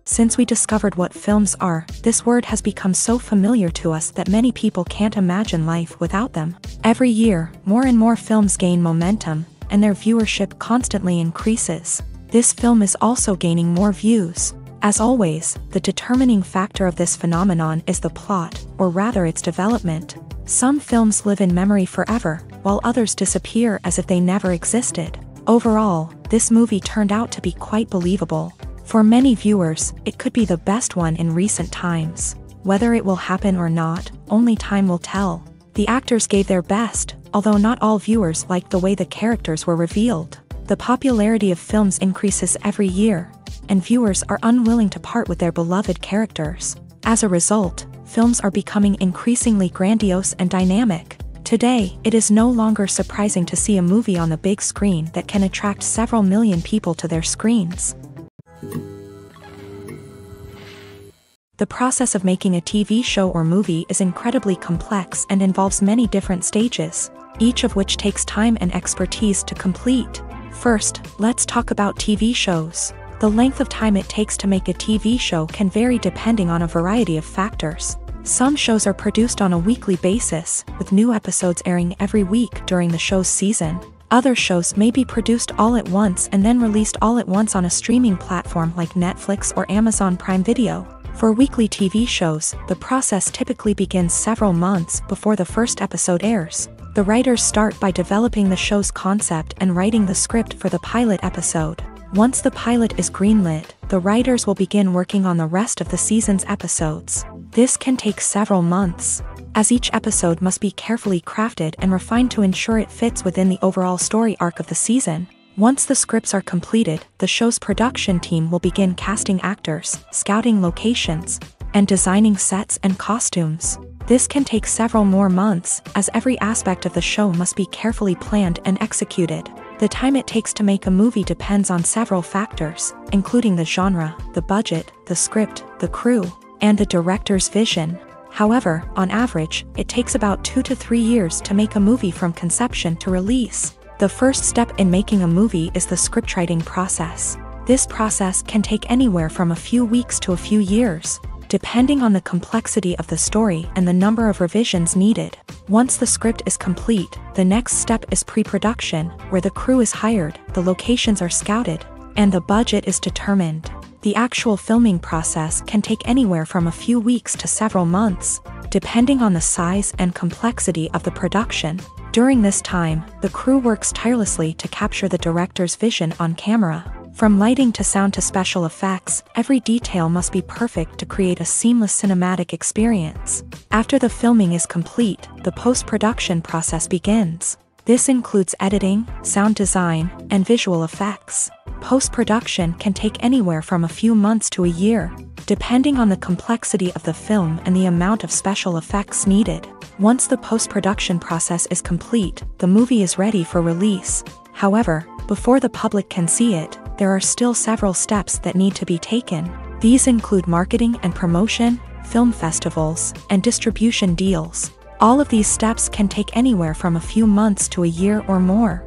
Since we discovered what films are, this word has become so familiar to us that many people can't imagine life without them. Every year, more and more films gain momentum, and their viewership constantly increases. This film is also gaining more views. As always, the determining factor of this phenomenon is the plot, or rather its development. Some films live in memory forever, while others disappear as if they never existed. Overall, this movie turned out to be quite believable. For many viewers, it could be the best one in recent times. Whether it will happen or not, only time will tell. The actors gave their best, although not all viewers liked the way the characters were revealed. The popularity of films increases every year, and viewers are unwilling to part with their beloved characters. As a result, films are becoming increasingly grandiose and dynamic. Today, it is no longer surprising to see a movie on the big screen that can attract several million people to their screens. The process of making a TV show or movie is incredibly complex and involves many different stages, each of which takes time and expertise to complete. First, let's talk about TV shows. The length of time it takes to make a TV show can vary depending on a variety of factors. Some shows are produced on a weekly basis, with new episodes airing every week during the show's season. Other shows may be produced all at once and then released all at once on a streaming platform like Netflix or Amazon Prime Video. For weekly TV shows, the process typically begins several months before the first episode airs. The writers start by developing the show's concept and writing the script for the pilot episode. Once the pilot is greenlit, the writers will begin working on the rest of the season's episodes. This can take several months, as each episode must be carefully crafted and refined to ensure it fits within the overall story arc of the season. Once the scripts are completed, the show's production team will begin casting actors, scouting locations, and designing sets and costumes. This can take several more months, as every aspect of the show must be carefully planned and executed. The time it takes to make a movie depends on several factors, including the genre, the budget, the script, the crew, and the director's vision. However, on average, it takes about 2 to 3 years to make a movie from conception to release. The first step in making a movie is the scriptwriting process. This process can take anywhere from a few weeks to a few years, depending on the complexity of the story and the number of revisions needed. Once the script is complete, the next step is pre-production, where the crew is hired, the locations are scouted, and the budget is determined. The actual filming process can take anywhere from a few weeks to several months, depending on the size and complexity of the production. During this time, the crew works tirelessly to capture the director's vision on camera. From lighting to sound to special effects, every detail must be perfect to create a seamless cinematic experience. After the filming is complete, the post-production process begins. This includes editing, sound design, and visual effects. Post-production can take anywhere from a few months to a year, depending on the complexity of the film and the amount of special effects needed. Once the post-production process is complete, the movie is ready for release. However, before the public can see it, there are still several steps that need to be taken. These include marketing and promotion, film festivals, and distribution deals. All of these steps can take anywhere from a few months to a year or more.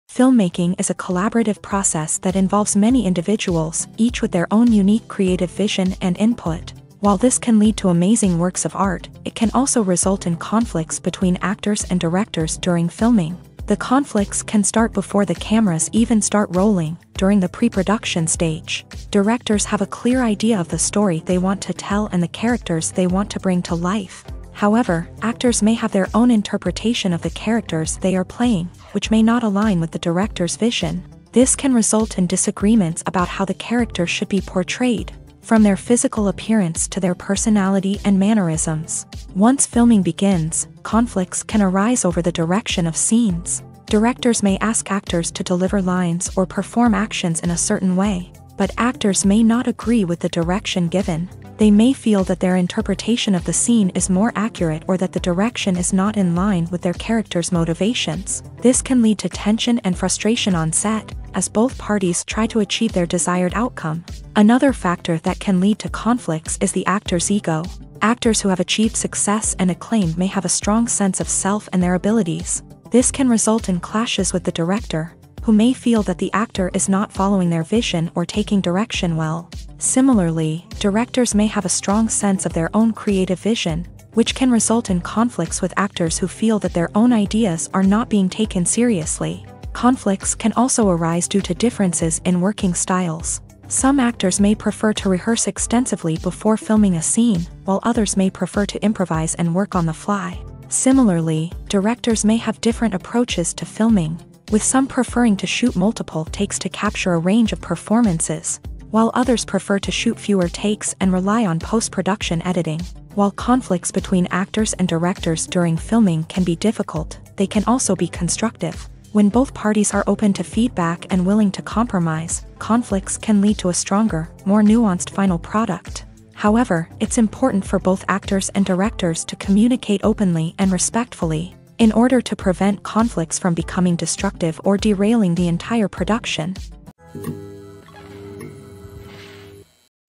Filmmaking is a collaborative process that involves many individuals, each with their own unique creative vision and input. While this can lead to amazing works of art, it can also result in conflicts between actors and directors during filming. The conflicts can start before the cameras even start rolling, during the pre-production stage. Directors have a clear idea of the story they want to tell and the characters they want to bring to life. However, actors may have their own interpretation of the characters they are playing, which may not align with the director's vision. This can result in disagreements about how the characters should be portrayed, from their physical appearance to their personality and mannerisms. Once filming begins, conflicts can arise over the direction of scenes. Directors may ask actors to deliver lines or perform actions in a certain way, but actors may not agree with the direction given. They may feel that their interpretation of the scene is more accurate or that the direction is not in line with their character's motivations. This can lead to tension and frustration on set, as both parties try to achieve their desired outcome. Another factor that can lead to conflicts is the actor's ego. Actors who have achieved success and acclaim may have a strong sense of self and their abilities. This can result in clashes with the director, who may feel that the actor is not following their vision or taking direction well. Similarly, directors may have a strong sense of their own creative vision, which can result in conflicts with actors who feel that their own ideas are not being taken seriously. Conflicts can also arise due to differences in working styles. Some actors may prefer to rehearse extensively before filming a scene, while others may prefer to improvise and work on the fly. Similarly, directors may have different approaches to filming, with some preferring to shoot multiple takes to capture a range of performances, while others prefer to shoot fewer takes and rely on post-production editing. While conflicts between actors and directors during filming can be difficult, they can also be constructive. When both parties are open to feedback and willing to compromise, conflicts can lead to a stronger, more nuanced final product. However, it's important for both actors and directors to communicate openly and respectfully, in order to prevent conflicts from becoming destructive or derailing the entire production.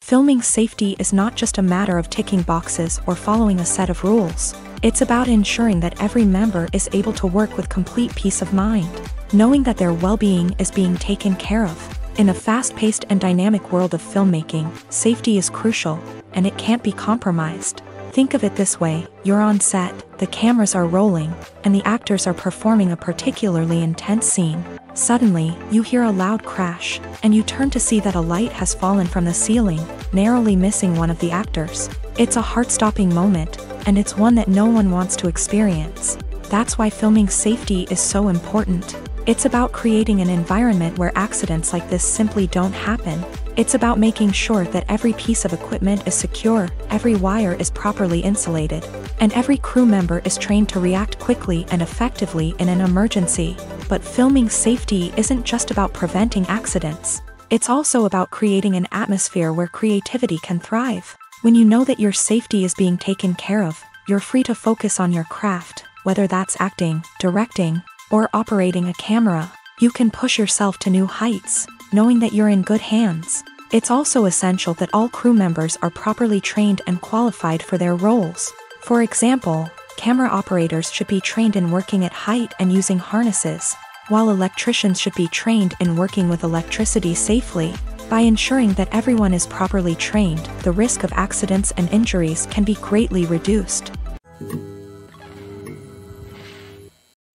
Filming safety is not just a matter of ticking boxes or following a set of rules. It's about ensuring that every member is able to work with complete peace of mind, knowing that their well-being is being taken care of. In a fast-paced and dynamic world of filmmaking, safety is crucial, and it can't be compromised. Think of it this way: you're on set, the cameras are rolling, and the actors are performing a particularly intense scene. Suddenly, you hear a loud crash, and you turn to see that a light has fallen from the ceiling, narrowly missing one of the actors. It's a heart-stopping moment, and it's one that no one wants to experience. That's why filming safety is so important. It's about creating an environment where accidents like this simply don't happen. It's about making sure that every piece of equipment is secure, every wire is properly insulated, and every crew member is trained to react quickly and effectively in an emergency. But filming safety isn't just about preventing accidents. It's also about creating an atmosphere where creativity can thrive. When you know that your safety is being taken care of, you're free to focus on your craft, whether that's acting, directing, or operating a camera. You can push yourself to new heights, knowing that you're in good hands. It's also essential that all crew members are properly trained and qualified for their roles. For example, camera operators should be trained in working at height and using harnesses, while electricians should be trained in working with electricity safely. By ensuring that everyone is properly trained, the risk of accidents and injuries can be greatly reduced.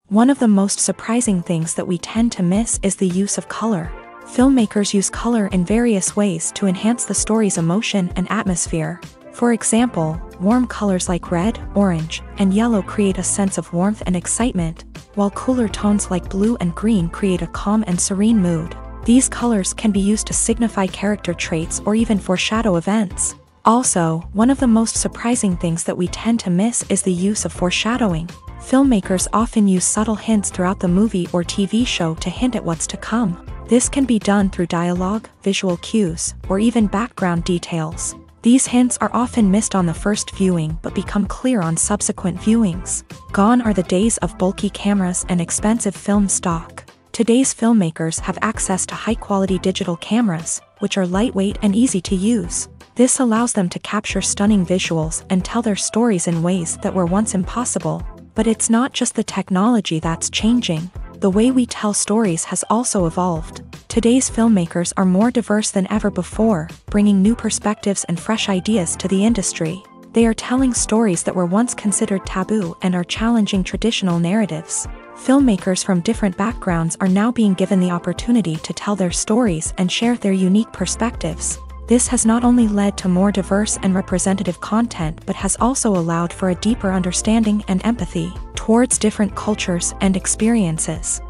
One of the most surprising things that we tend to miss is the use of color. Filmmakers use color in various ways to enhance the story's emotion and atmosphere. For example, warm colors like red, orange, and yellow create a sense of warmth and excitement, while cooler tones like blue and green create a calm and serene mood. These colors can be used to signify character traits or even foreshadow events. Also, one of the most surprising things that we tend to miss is the use of foreshadowing. Filmmakers often use subtle hints throughout the movie or TV show to hint at what's to come. This can be done through dialogue, visual cues, or even background details. These hints are often missed on the first viewing but become clear on subsequent viewings. Gone are the days of bulky cameras and expensive film stock. Today's filmmakers have access to high-quality digital cameras, which are lightweight and easy to use. This allows them to capture stunning visuals and tell their stories in ways that were once impossible. But it's not just the technology that's changing. The way we tell stories has also evolved. Today's filmmakers are more diverse than ever before, bringing new perspectives and fresh ideas to the industry. They are telling stories that were once considered taboo and are challenging traditional narratives. Filmmakers from different backgrounds are now being given the opportunity to tell their stories and share their unique perspectives. This has not only led to more diverse and representative content but has also allowed for a deeper understanding and empathy towards different cultures and experiences.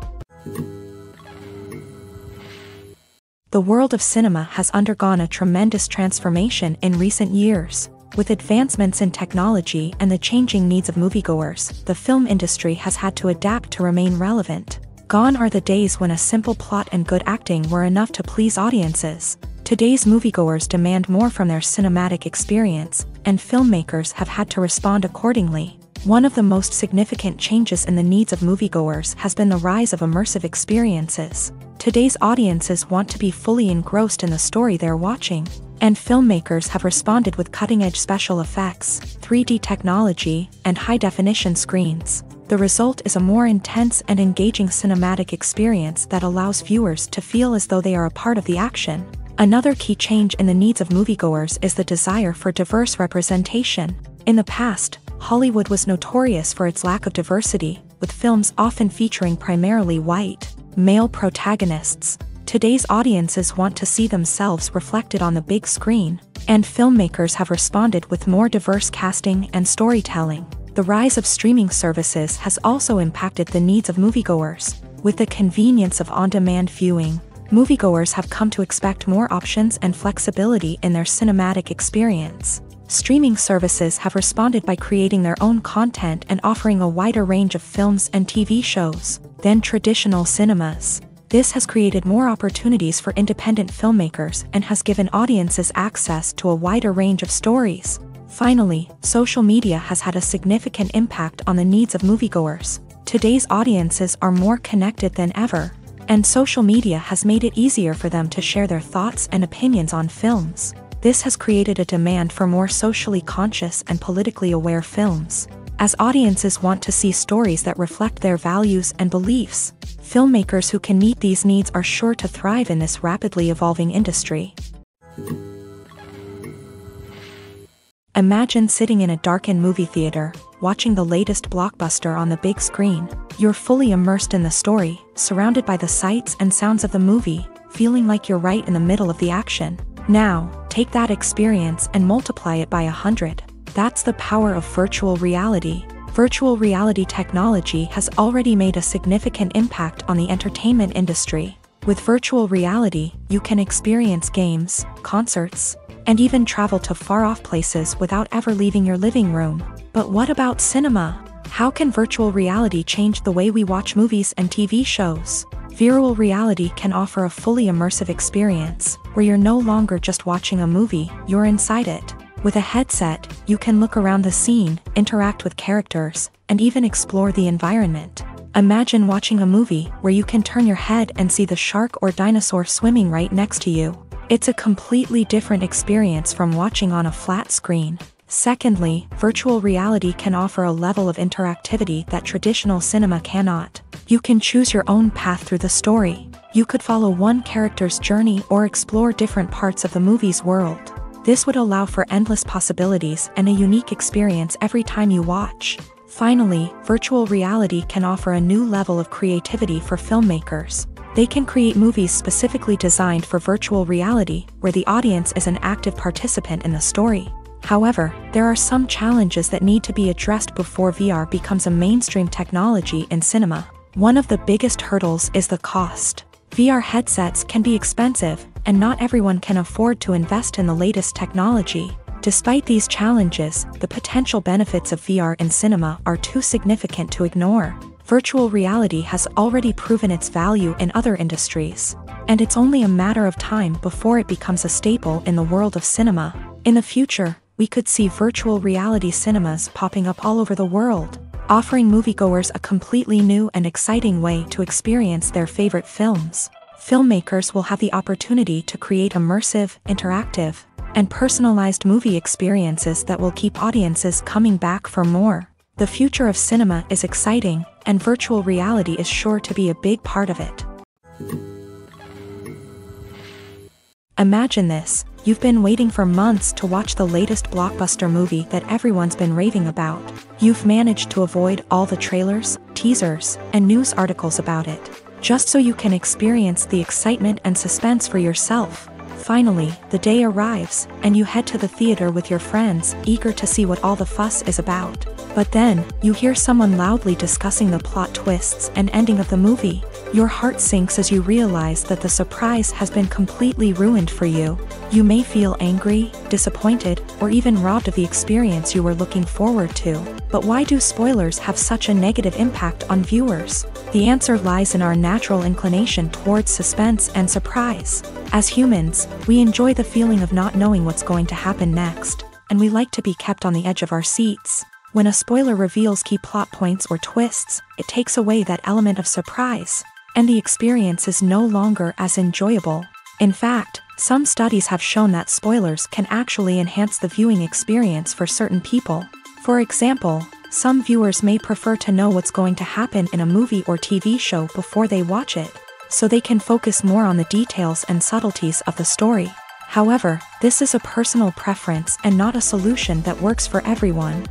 The world of cinema has undergone a tremendous transformation in recent years. With advancements in technology and the changing needs of moviegoers, the film industry has had to adapt to remain relevant. Gone are the days when a simple plot and good acting were enough to please audiences. Today's moviegoers demand more from their cinematic experience, and filmmakers have had to respond accordingly. One of the most significant changes in the needs of moviegoers has been the rise of immersive experiences. Today's audiences want to be fully engrossed in the story they're watching, and filmmakers have responded with cutting-edge special effects, 3D technology, and high-definition screens. The result is a more intense and engaging cinematic experience that allows viewers to feel as though they are a part of the action. Another key change in the needs of moviegoers is the desire for diverse representation. In the past, Hollywood was notorious for its lack of diversity, with films often featuring primarily white, male protagonists. Today's audiences want to see themselves reflected on the big screen, and filmmakers have responded with more diverse casting and storytelling. The rise of streaming services has also impacted the needs of moviegoers. With the convenience of on-demand viewing, moviegoers have come to expect more options and flexibility in their cinematic experience. Streaming services have responded by creating their own content and offering a wider range of films and TV shows than traditional cinemas. This has created more opportunities for independent filmmakers and has given audiences access to a wider range of stories. Finally, social media has had a significant impact on the needs of moviegoers. Today's audiences are more connected than ever, and social media has made it easier for them to share their thoughts and opinions on films. This has created a demand for more socially conscious and politically aware films. As audiences want to see stories that reflect their values and beliefs, filmmakers who can meet these needs are sure to thrive in this rapidly evolving industry. Imagine sitting in a darkened movie theater, watching the latest blockbuster on the big screen. You're fully immersed in the story, surrounded by the sights and sounds of the movie, feeling like you're right in the middle of the action. Now, take that experience and multiply it by 100. That's the power of virtual reality. Virtual reality technology has already made a significant impact on the entertainment industry. With virtual reality, you can experience games, concerts, and even travel to far-off places without ever leaving your living room. But what about cinema? How can virtual reality change the way we watch movies and TV shows? Virtual reality can offer a fully immersive experience, where you're no longer just watching a movie, you're inside it. With a headset, you can look around the scene, interact with characters, and even explore the environment. Imagine watching a movie where you can turn your head and see the shark or dinosaur swimming right next to you. It's a completely different experience from watching on a flat screen. Secondly, virtual reality can offer a level of interactivity that traditional cinema cannot. You can choose your own path through the story. You could follow one character's journey or explore different parts of the movie's world. This would allow for endless possibilities and a unique experience every time you watch. Finally, virtual reality can offer a new level of creativity for filmmakers. They can create movies specifically designed for virtual reality, where the audience is an active participant in the story. However, there are some challenges that need to be addressed before VR becomes a mainstream technology in cinema. One of the biggest hurdles is the cost. VR headsets can be expensive, and not everyone can afford to invest in the latest technology. Despite these challenges, the potential benefits of VR in cinema are too significant to ignore. Virtual reality has already proven its value in other industries, and it's only a matter of time before it becomes a staple in the world of cinema. In the future, we could see virtual reality cinemas popping up all over the world, offering moviegoers a completely new and exciting way to experience their favorite films. Filmmakers will have the opportunity to create immersive, interactive, and personalized movie experiences that will keep audiences coming back for more. The future of cinema is exciting, and virtual reality is sure to be a big part of it. Imagine this: you've been waiting for months to watch the latest blockbuster movie that everyone's been raving about. You've managed to avoid all the trailers, teasers, and news articles about it, just so you can experience the excitement and suspense for yourself. Finally, the day arrives, and you head to the theater with your friends, eager to see what all the fuss is about. But then, you hear someone loudly discussing the plot twists and ending of the movie. Your heart sinks as you realize that the surprise has been completely ruined for you. You may feel angry, disappointed, or even robbed of the experience you were looking forward to. But why do spoilers have such a negative impact on viewers? The answer lies in our natural inclination towards suspense and surprise. As humans, we enjoy the feeling of not knowing what's going to happen next, and we like to be kept on the edge of our seats. When a spoiler reveals key plot points or twists, it takes away that element of surprise, and the experience is no longer as enjoyable. In fact, some studies have shown that spoilers can actually enhance the viewing experience for certain people. For example, Some viewers may prefer to know what's going to happen in a movie or TV show before they watch it, so they can focus more on the details and subtleties of the story. However, this is a personal preference and not a solution that works for everyone.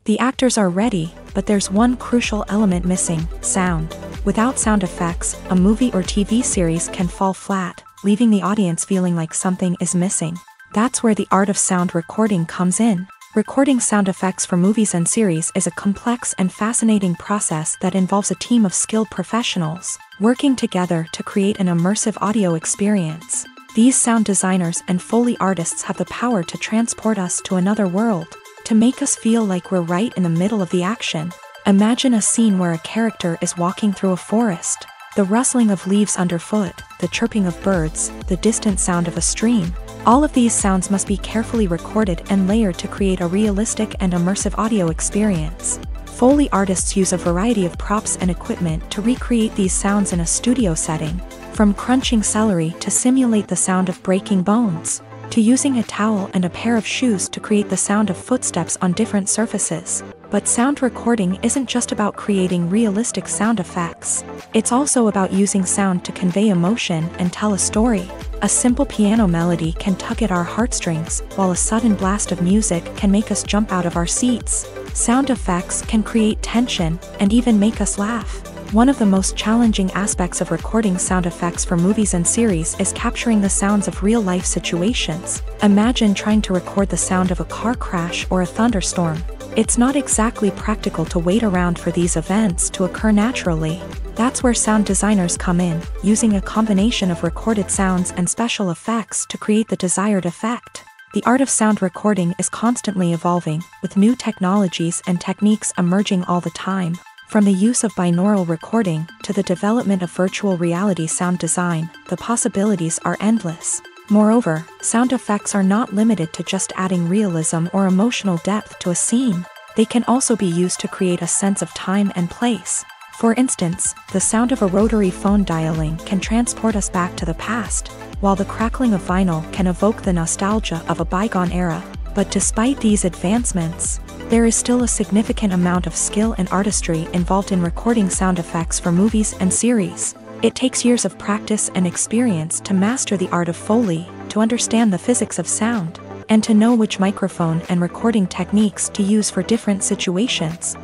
The actors are ready, but there's one crucial element missing: sound. Without sound effects, a movie or TV series can fall flat, leaving the audience feeling like something is missing. That's where the art of sound recording comes in. Recording sound effects for movies and series is a complex and fascinating process that involves a team of skilled professionals working together to create an immersive audio experience. These sound designers and Foley artists have the power to transport us to another world, to make us feel like we're right in the middle of the action. Imagine a scene where a character is walking through a forest. The rustling of leaves underfoot, the chirping of birds, the distant sound of a stream. All of these sounds must be carefully recorded and layered to create a realistic and immersive audio experience. Foley artists use a variety of props and equipment to recreate these sounds in a studio setting, from crunching celery to simulate the sound of breaking bones, to using a towel and a pair of shoes to create the sound of footsteps on different surfaces. But sound recording isn't just about creating realistic sound effects. It's also about using sound to convey emotion and tell a story. A simple piano melody can tug at our heartstrings, while a sudden blast of music can make us jump out of our seats. Sound effects can create tension and even make us laugh. One of the most challenging aspects of recording sound effects for movies and series is capturing the sounds of real-life situations. Imagine trying to record the sound of a car crash or a thunderstorm. It's not exactly practical to wait around for these events to occur naturally. That's where sound designers come in, using a combination of recorded sounds and special effects to create the desired effect. The art of sound recording is constantly evolving, with new technologies and techniques emerging all the time. From the use of binaural recording to the development of virtual reality sound design, the possibilities are endless. Moreover, sound effects are not limited to just adding realism or emotional depth to a scene. They can also be used to create a sense of time and place. For instance, the sound of a rotary phone dialing can transport us back to the past, while the crackling of vinyl can evoke the nostalgia of a bygone era. But despite these advancements, there is still a significant amount of skill and artistry involved in recording sound effects for movies and series. It takes years of practice and experience to master the art of Foley, to understand the physics of sound, and to know which microphone and recording techniques to use for different situations.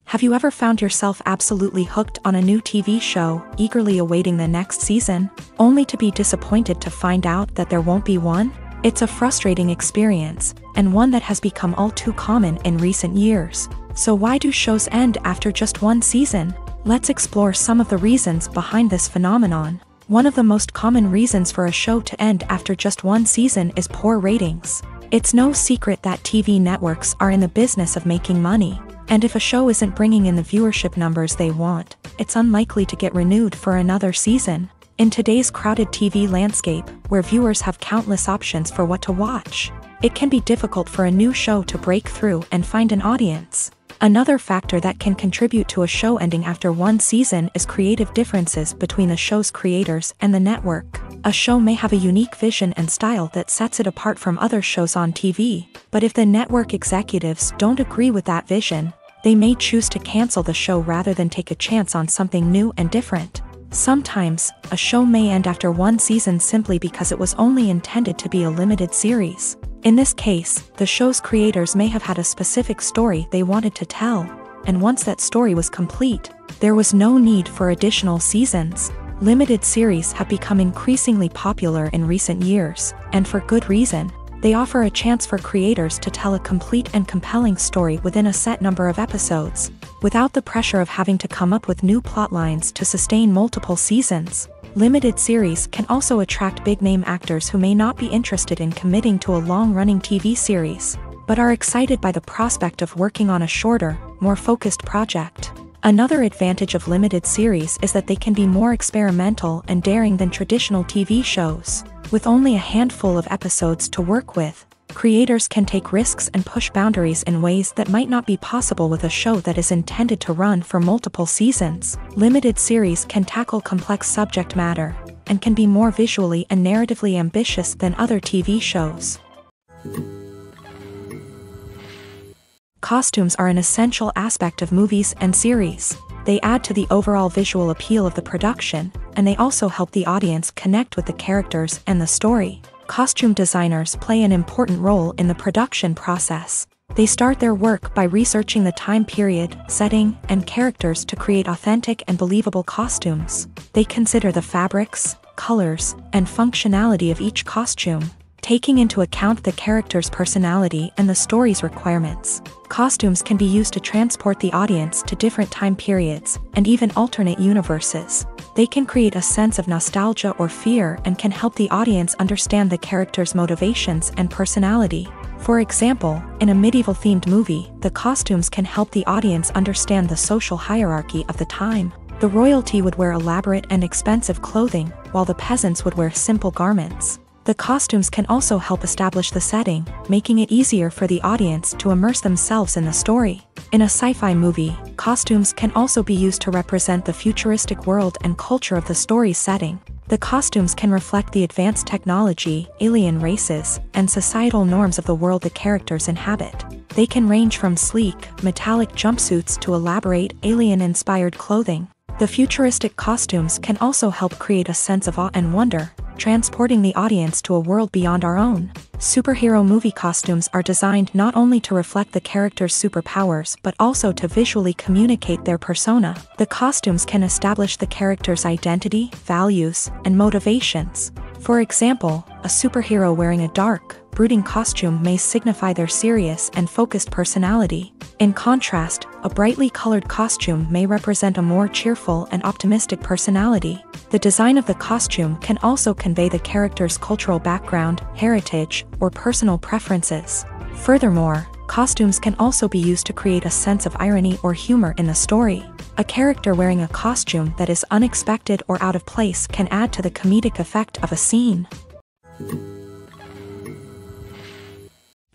Have you ever found yourself absolutely hooked on a new TV show, eagerly awaiting the next season, only to be disappointed to find out that there won't be one? It's a frustrating experience, and one that has become all too common in recent years. So why do shows end after just one season? Let's explore some of the reasons behind this phenomenon. One of the most common reasons for a show to end after just one season is poor ratings. It's no secret that TV networks are in the business of making money. And if a show isn't bringing in the viewership numbers they want, it's unlikely to get renewed for another season. In today's crowded TV landscape, where viewers have countless options for what to watch, it can be difficult for a new show to break through and find an audience. Another factor that can contribute to a show ending after one season is creative differences between the show's creators and the network. A show may have a unique vision and style that sets it apart from other shows on TV, but if the network executives don't agree with that vision, they may choose to cancel the show rather than take a chance on something new and different. Sometimes, a show may end after one season simply because it was only intended to be a limited series. In this case, the show's creators may have had a specific story they wanted to tell, and once that story was complete, there was no need for additional seasons. Limited series have become increasingly popular in recent years, and for good reason. They offer a chance for creators to tell a complete and compelling story within a set number of episodes, without the pressure of having to come up with new plot lines to sustain multiple seasons. Limited series can also attract big-name actors who may not be interested in committing to a long-running TV series, but are excited by the prospect of working on a shorter, more focused project. Another advantage of limited series is that they can be more experimental and daring than traditional TV shows. With only a handful of episodes to work with, creators can take risks and push boundaries in ways that might not be possible with a show that is intended to run for multiple seasons. Limited series can tackle complex subject matter, and can be more visually and narratively ambitious than other TV shows. Costumes are an essential aspect of movies and series. They add to the overall visual appeal of the production, and they also help the audience connect with the characters and the story. Costume designers play an important role in the production process. They start their work by researching the time period, setting, and characters to create authentic and believable costumes. They consider the fabrics, colors, and functionality of each costume, taking into account the character's personality and the story's requirements. Costumes can be used to transport the audience to different time periods and even alternate universes. They can create a sense of nostalgia or fear and can help the audience understand the character's motivations and personality. For example, in a medieval-themed movie, the costumes can help the audience understand the social hierarchy of the time. The royalty would wear elaborate and expensive clothing, while the peasants would wear simple garments. The costumes can also help establish the setting, making it easier for the audience to immerse themselves in the story. In a sci-fi movie, costumes can also be used to represent the futuristic world and culture of the story's setting. The costumes can reflect the advanced technology, alien races, and societal norms of the world the characters inhabit. They can range from sleek, metallic jumpsuits to elaborate, alien-inspired clothing. The futuristic costumes can also help create a sense of awe and wonder, transporting the audience to a world beyond our own. Superhero movie costumes are designed not only to reflect the character's superpowers but also to visually communicate their persona. The costumes can establish the character's identity, values, and motivations. For example, a superhero wearing a dark, brooding costume may signify their serious and focused personality. In contrast, a brightly colored costume may represent a more cheerful and optimistic personality. The design of the costume can also convey the character's cultural background, heritage, or personal preferences. Furthermore, costumes can also be used to create a sense of irony or humor in the story. A character wearing a costume that is unexpected or out of place can add to the comedic effect of a scene.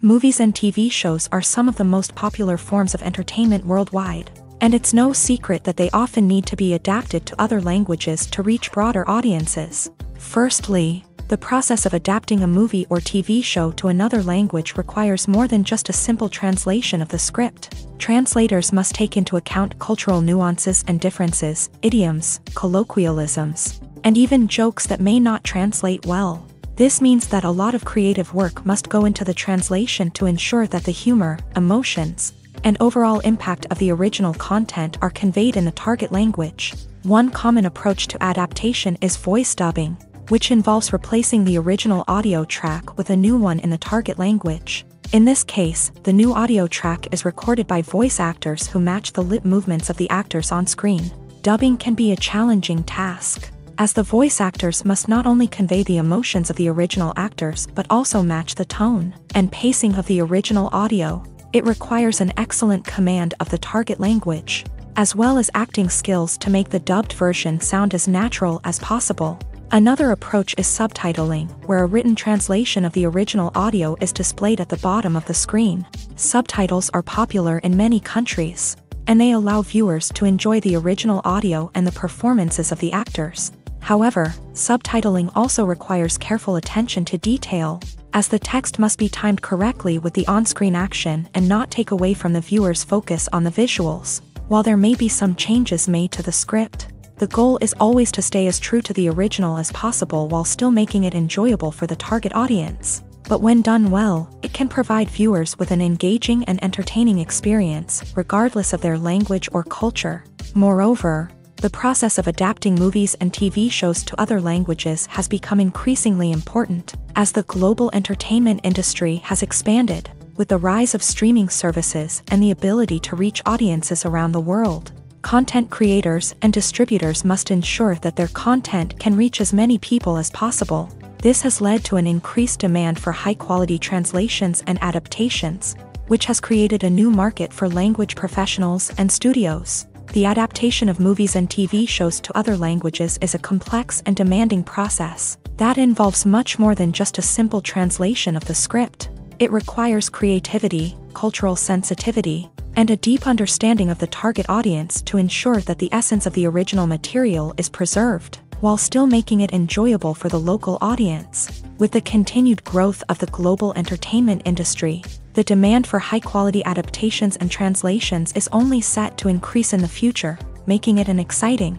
Movies and TV shows are some of the most popular forms of entertainment worldwide, and it's no secret that they often need to be adapted to other languages to reach broader audiences. Firstly, the process of adapting a movie or TV show to another language requires more than just a simple translation of the script. Translators must take into account cultural nuances and differences, idioms, colloquialisms, and even jokes that may not translate well. This means that a lot of creative work must go into the translation to ensure that the humor, emotions, and overall impact of the original content are conveyed in the target language. One common approach to adaptation is voice dubbing, which involves replacing the original audio track with a new one in the target language. In this case, the new audio track is recorded by voice actors who match the lip movements of the actors on screen. Dubbing can be a challenging task, as the voice actors must not only convey the emotions of the original actors but also match the tone and pacing of the original audio. It requires an excellent command of the target language, as well as acting skills to make the dubbed version sound as natural as possible. Another approach is subtitling, where a written translation of the original audio is displayed at the bottom of the screen. Subtitles are popular in many countries, and they allow viewers to enjoy the original audio and the performances of the actors. However, subtitling also requires careful attention to detail, as the text must be timed correctly with the on-screen action and not take away from the viewer's focus on the visuals. While there may be some changes made to the script, the goal is always to stay as true to the original as possible while still making it enjoyable for the target audience. But when done well, it can provide viewers with an engaging and entertaining experience, regardless of their language or culture. Moreover, the process of adapting movies and TV shows to other languages has become increasingly important, as the global entertainment industry has expanded, with the rise of streaming services and the ability to reach audiences around the world. Content creators and distributors must ensure that their content can reach as many people as possible. This has led to an increased demand for high-quality translations and adaptations, which has created a new market for language professionals and studios. The adaptation of movies and TV shows to other languages is a complex and demanding process that involves much more than just a simple translation of the script. It requires creativity, cultural sensitivity, and a deep understanding of the target audience to ensure that the essence of the original material is preserved. while still making it enjoyable for the local audience. With the continued growth of the global entertainment industry, the demand for high-quality adaptations and translations is only set to increase in the future, making it an exciting.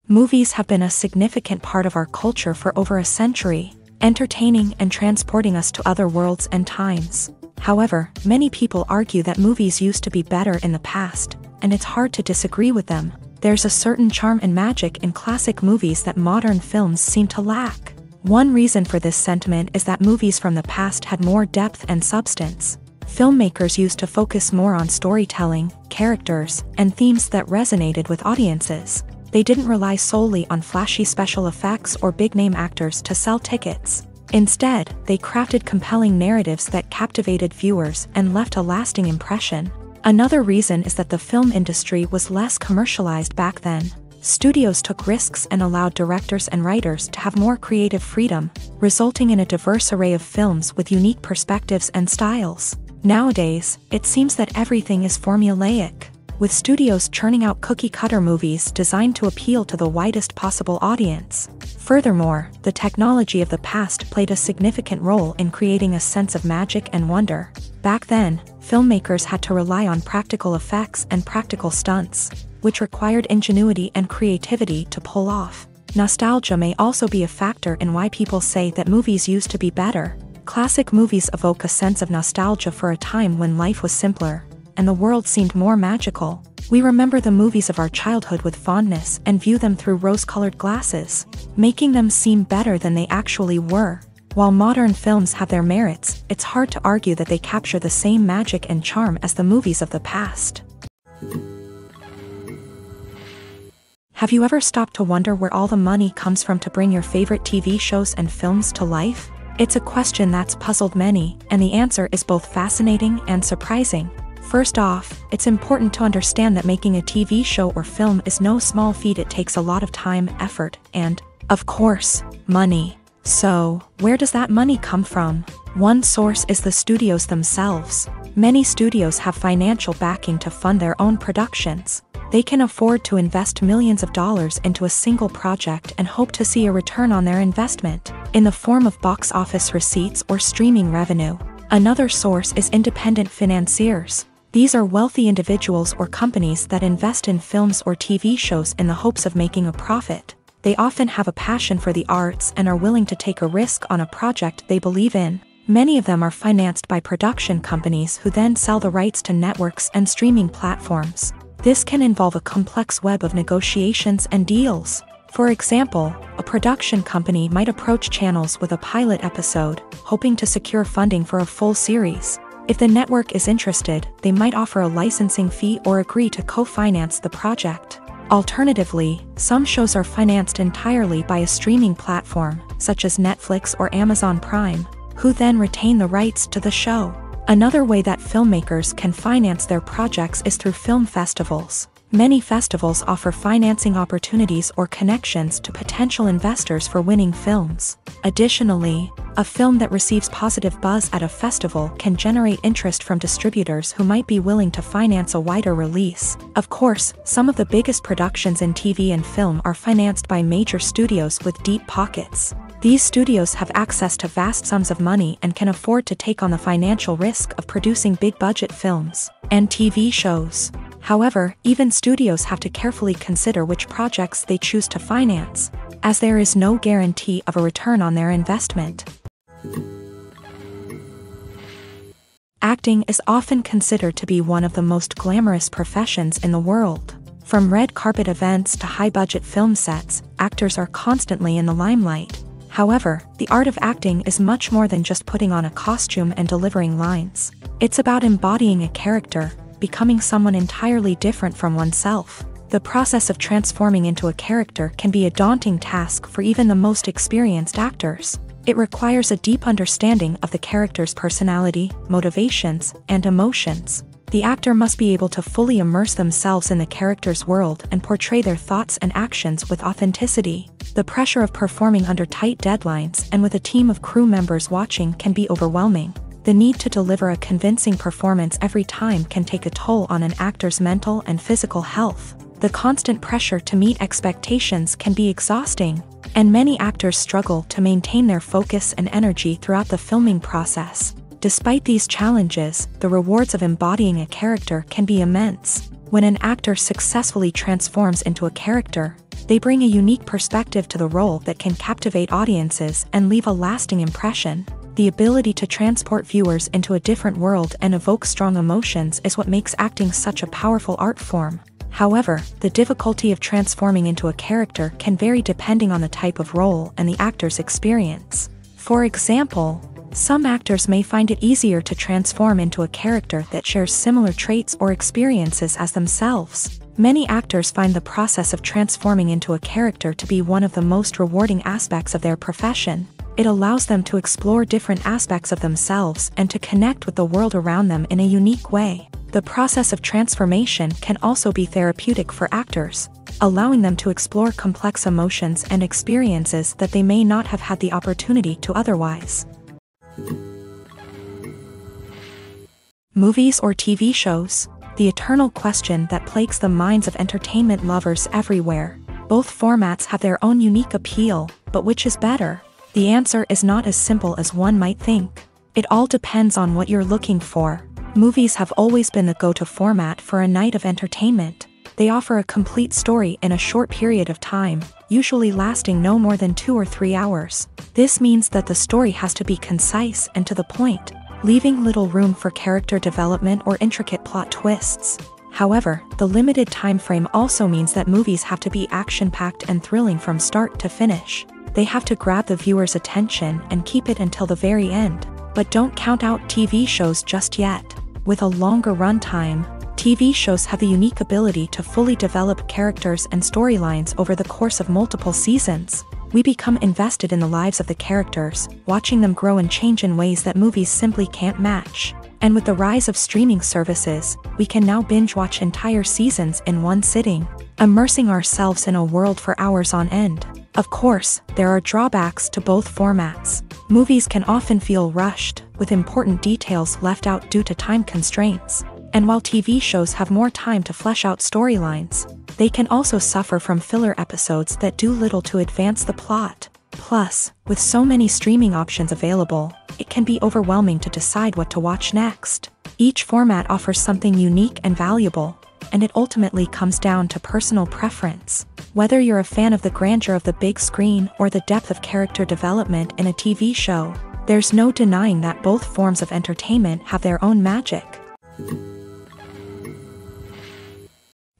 Movies have been a significant part of our culture for over a century, entertaining and transporting us to other worlds and times. However, many people argue that movies used to be better in the past, and it's hard to disagree with them. There's a certain charm and magic in classic movies that modern films seem to lack. One reason for this sentiment is that movies from the past had more depth and substance. Filmmakers used to focus more on storytelling, characters, and themes that resonated with audiences. They didn't rely solely on flashy special effects or big-name actors to sell tickets. Instead, they crafted compelling narratives that captivated viewers and left a lasting impression. Another reason is that the film industry was less commercialized back then. Studios took risks and allowed directors and writers to have more creative freedom, resulting in a diverse array of films with unique perspectives and styles. Nowadays, it seems that everything is formulaic, with studios churning out cookie-cutter movies designed to appeal to the widest possible audience. Furthermore, the technology of the past played a significant role in creating a sense of magic and wonder. Back then, filmmakers had to rely on practical effects and practical stunts, which required ingenuity and creativity to pull off. Nostalgia may also be a factor in why people say that movies used to be better. Classic movies evoke a sense of nostalgia for a time when life was simpler, and the world seemed more magical. We remember the movies of our childhood with fondness and view them through rose-colored glasses, making them seem better than they actually were. While modern films have their merits, it's hard to argue that they capture the same magic and charm as the movies of the past. Have you ever stopped to wonder where all the money comes from to bring your favorite TV shows and films to life? It's a question that's puzzled many, and the answer is both fascinating and surprising. First off, it's important to understand that making a TV show or film is no small feat. It takes a lot of time, effort, and, of course, money. So, where does that money come from? One source is the studios themselves. Many studios have financial backing to fund their own productions. They can afford to invest millions of dollars into a single project and hope to see a return on their investment, in the form of box office receipts or streaming revenue. Another source is independent financiers. These are wealthy individuals or companies that invest in films or TV shows in the hopes of making a profit. They often have a passion for the arts and are willing to take a risk on a project they believe in. Many of them are financed by production companies who then sell the rights to networks and streaming platforms. This can involve a complex web of negotiations and deals. For example, a production company might approach channels with a pilot episode, hoping to secure funding for a full series. If the network is interested, they might offer a licensing fee or agree to co-finance the project. Alternatively, some shows are financed entirely by a streaming platform, such as Netflix or Amazon Prime, who then retain the rights to the show. Another way that filmmakers can finance their projects is through film festivals. Many festivals offer financing opportunities or connections to potential investors for winning films. Additionally, a film that receives positive buzz at a festival can generate interest from distributors who might be willing to finance a wider release. Of course, some of the biggest productions in TV and film are financed by major studios with deep pockets. These studios have access to vast sums of money and can afford to take on the financial risk of producing big-budget films and TV shows. However, even studios have to carefully consider which projects they choose to finance, as there is no guarantee of a return on their investment. Acting is often considered to be one of the most glamorous professions in the world. From red carpet events to high-budget film sets, actors are constantly in the limelight. However, the art of acting is much more than just putting on a costume and delivering lines. It's about embodying a character, becoming someone entirely different from oneself. The process of transforming into a character can be a daunting task for even the most experienced actors. It requires a deep understanding of the character's personality, motivations, and emotions. The actor must be able to fully immerse themselves in the character's world and portray their thoughts and actions with authenticity. The pressure of performing under tight deadlines and with a team of crew members watching can be overwhelming. The need to deliver a convincing performance every time can take a toll on an actor's mental and physical health. The constant pressure to meet expectations can be exhausting, and many actors struggle to maintain their focus and energy throughout the filming process. Despite these challenges, the rewards of embodying a character can be immense. When an actor successfully transforms into a character, they bring a unique perspective to the role that can captivate audiences and leave a lasting impression. The ability to transport viewers into a different world and evoke strong emotions is what makes acting such a powerful art form. However, the difficulty of transforming into a character can vary depending on the type of role and the actor's experience. For example, some actors may find it easier to transform into a character that shares similar traits or experiences as themselves. Many actors find the process of transforming into a character to be one of the most rewarding aspects of their profession. It allows them to explore different aspects of themselves and to connect with the world around them in a unique way. The process of transformation can also be therapeutic for actors, allowing them to explore complex emotions and experiences that they may not have had the opportunity to otherwise. Movies or TV shows? The eternal question that plagues the minds of entertainment lovers everywhere. Both formats have their own unique appeal, but which is better? The answer is not as simple as one might think. It all depends on what you're looking for. Movies have always been the go-to format for a night of entertainment. They offer a complete story in a short period of time, usually lasting no more than 2 or 3 hours. This means that the story has to be concise and to the point, leaving little room for character development or intricate plot twists. However, the limited time frame also means that movies have to be action-packed and thrilling from start to finish. They have to grab the viewer's attention and keep it until the very end. But don't count out TV shows just yet. With a longer runtime, TV shows have the unique ability to fully develop characters and storylines over the course of multiple seasons. We become invested in the lives of the characters, watching them grow and change in ways that movies simply can't match. And with the rise of streaming services, we can now binge-watch entire seasons in one sitting, immersing ourselves in a world for hours on end. Of course, there are drawbacks to both formats. Movies can often feel rushed, with important details left out due to time constraints. And while TV shows have more time to flesh out storylines, they can also suffer from filler episodes that do little to advance the plot. Plus, with so many streaming options available, it can be overwhelming to decide what to watch next. Each format offers something unique and valuable, and it ultimately comes down to personal preference. Whether you're a fan of the grandeur of the big screen or the depth of character development in a TV show, there's no denying that both forms of entertainment have their own magic.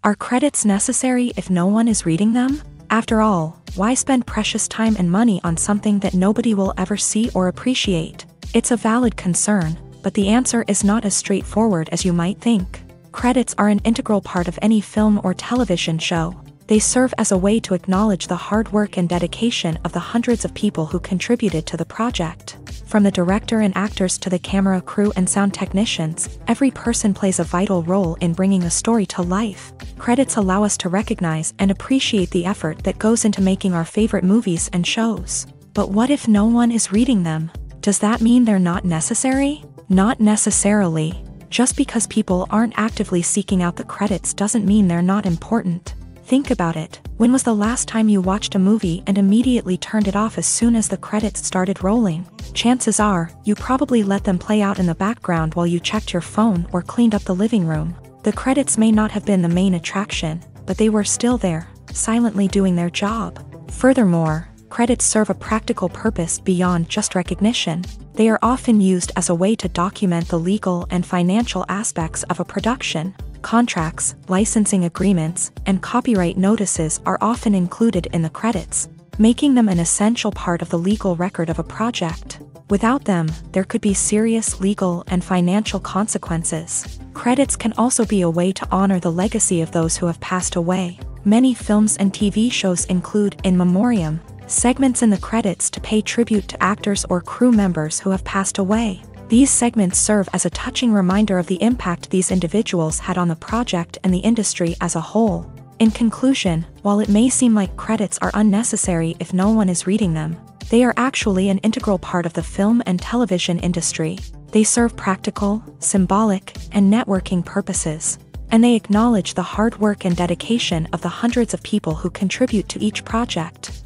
Are credits necessary if no one is reading them? After all, why spend precious time and money on something that nobody will ever see or appreciate? It's a valid concern, but the answer is not as straightforward as you might think. Credits are an integral part of any film or television show. They serve as a way to acknowledge the hard work and dedication of the hundreds of people who contributed to the project. From the director and actors to the camera crew and sound technicians, every person plays a vital role in bringing a story to life. Credits allow us to recognize and appreciate the effort that goes into making our favorite movies and shows. But what if no one is reading them? Does that mean they're not necessary? Not necessarily. Just because people aren't actively seeking out the credits doesn't mean they're not important. Think about it. When was the last time you watched a movie and immediately turned it off as soon as the credits started rolling? Chances are, you probably let them play out in the background while you checked your phone or cleaned up the living room. The credits may not have been the main attraction, but they were still there, silently doing their job. Furthermore, credits serve a practical purpose beyond just recognition. They are often used as a way to document the legal and financial aspects of a production. Contracts, licensing agreements, and copyright notices are often included in the credits, making them an essential part of the legal record of a project. Without them, there could be serious legal and financial consequences. Credits can also be a way to honor the legacy of those who have passed away. Many films and TV shows include in memoriam segments in the credits to pay tribute to actors or crew members who have passed away. These segments serve as a touching reminder of the impact these individuals had on the project and the industry as a whole. In conclusion, while it may seem like credits are unnecessary if no one is reading them, they are actually an integral part of the film and television industry. They serve practical, symbolic, and networking purposes. and they acknowledge the hard work and dedication of the hundreds of people who contribute to each project.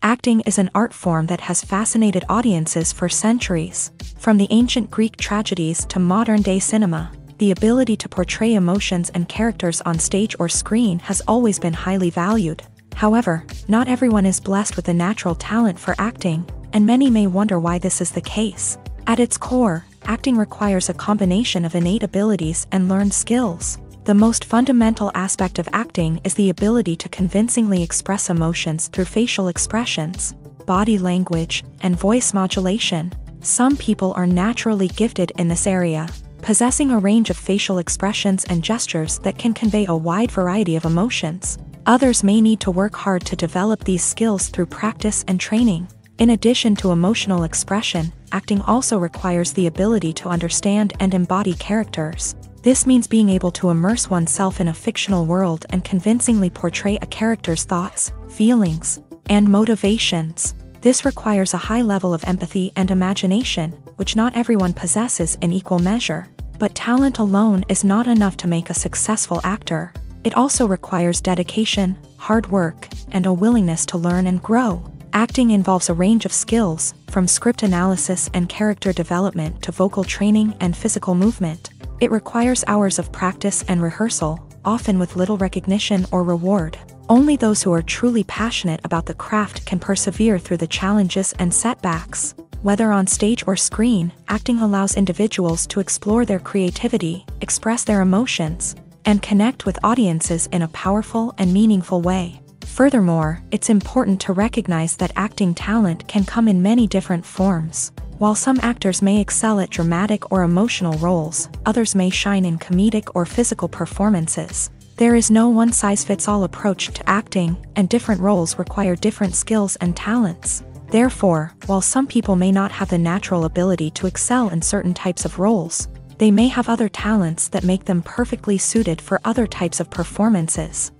Acting is an art form that has fascinated audiences for centuries. From the ancient Greek tragedies to modern-day cinema, the ability to portray emotions and characters on stage or screen has always been highly valued. However, not everyone is blessed with a natural talent for acting, and many may wonder why this is the case. At its core, acting requires a combination of innate abilities and learned skills. The most fundamental aspect of acting is the ability to convincingly express emotions through facial expressions, body language, and voice modulation. Some people are naturally gifted in this area, possessing a range of facial expressions and gestures that can convey a wide variety of emotions. Others may need to work hard to develop these skills through practice and training. In addition to emotional expression, acting also requires the ability to understand and embody characters. This means being able to immerse oneself in a fictional world and convincingly portray a character's thoughts, feelings, and motivations. This requires a high level of empathy and imagination, which not everyone possesses in equal measure. But talent alone is not enough to make a successful actor. It also requires dedication, hard work, and a willingness to learn and grow. Acting involves a range of skills, from script analysis and character development to vocal training and physical movement. It requires hours of practice and rehearsal, often with little recognition or reward. Only those who are truly passionate about the craft can persevere through the challenges and setbacks. Whether on stage or screen, acting allows individuals to explore their creativity, express their emotions, and connect with audiences in a powerful and meaningful way. Furthermore, it's important to recognize that acting talent can come in many different forms. While some actors may excel at dramatic or emotional roles, others may shine in comedic or physical performances. There is no one-size-fits-all approach to acting, and different roles require different skills and talents. Therefore, while some people may not have the natural ability to excel in certain types of roles, they may have other talents that make them perfectly suited for other types of performances.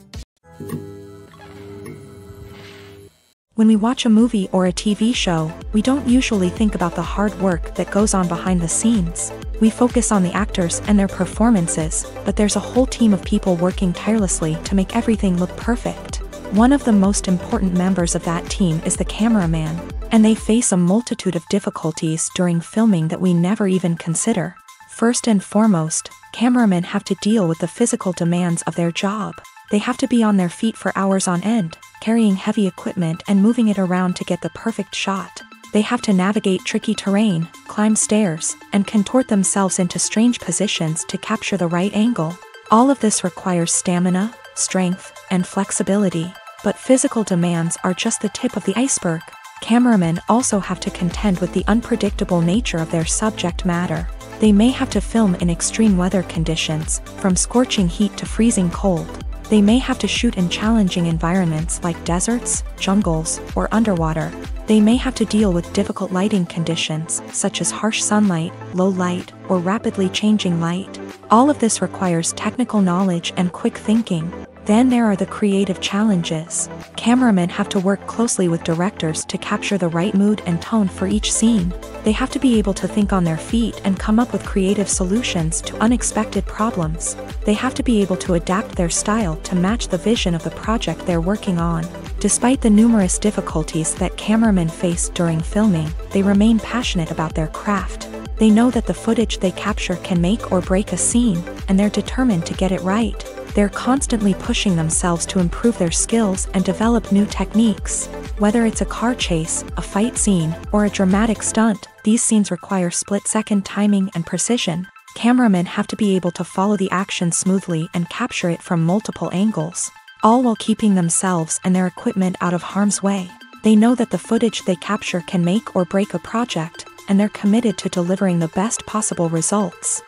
When we watch a movie or a TV show, we don't usually think about the hard work that goes on behind the scenes. We focus on the actors and their performances, but there's a whole team of people working tirelessly to make everything look perfect. One of the most important members of that team is the cameraman, and they face a multitude of difficulties during filming that we never even consider. First and foremost, cameramen have to deal with the physical demands of their job. They have to be on their feet for hours on end, carrying heavy equipment and moving it around to get the perfect shot. They have to navigate tricky terrain, climb stairs, and contort themselves into strange positions to capture the right angle. All of this requires stamina, strength, and flexibility. But physical demands are just the tip of the iceberg. Cameramen also have to contend with the unpredictable nature of their subject matter. They may have to film in extreme weather conditions, from scorching heat to freezing cold. They may have to shoot in challenging environments like deserts, jungles, or underwater. They may have to deal with difficult lighting conditions, such as harsh sunlight, low light, or rapidly changing light. All of this requires technical knowledge and quick thinking. Then there are the creative challenges. Cameramen have to work closely with directors to capture the right mood and tone for each scene. They have to be able to think on their feet and come up with creative solutions to unexpected problems. They have to be able to adapt their style to match the vision of the project they're working on. Despite the numerous difficulties that cameramen face during filming, they remain passionate about their craft. They know that the footage they capture can make or break a scene, and they're determined to get it right. They're constantly pushing themselves to improve their skills and develop new techniques. Whether it's a car chase, a fight scene, or a dramatic stunt, these scenes require split-second timing and precision. Cameramen have to be able to follow the action smoothly and capture it from multiple angles, all while keeping themselves and their equipment out of harm's way. They know that the footage they capture can make or break a project, and they're committed to delivering the best possible results.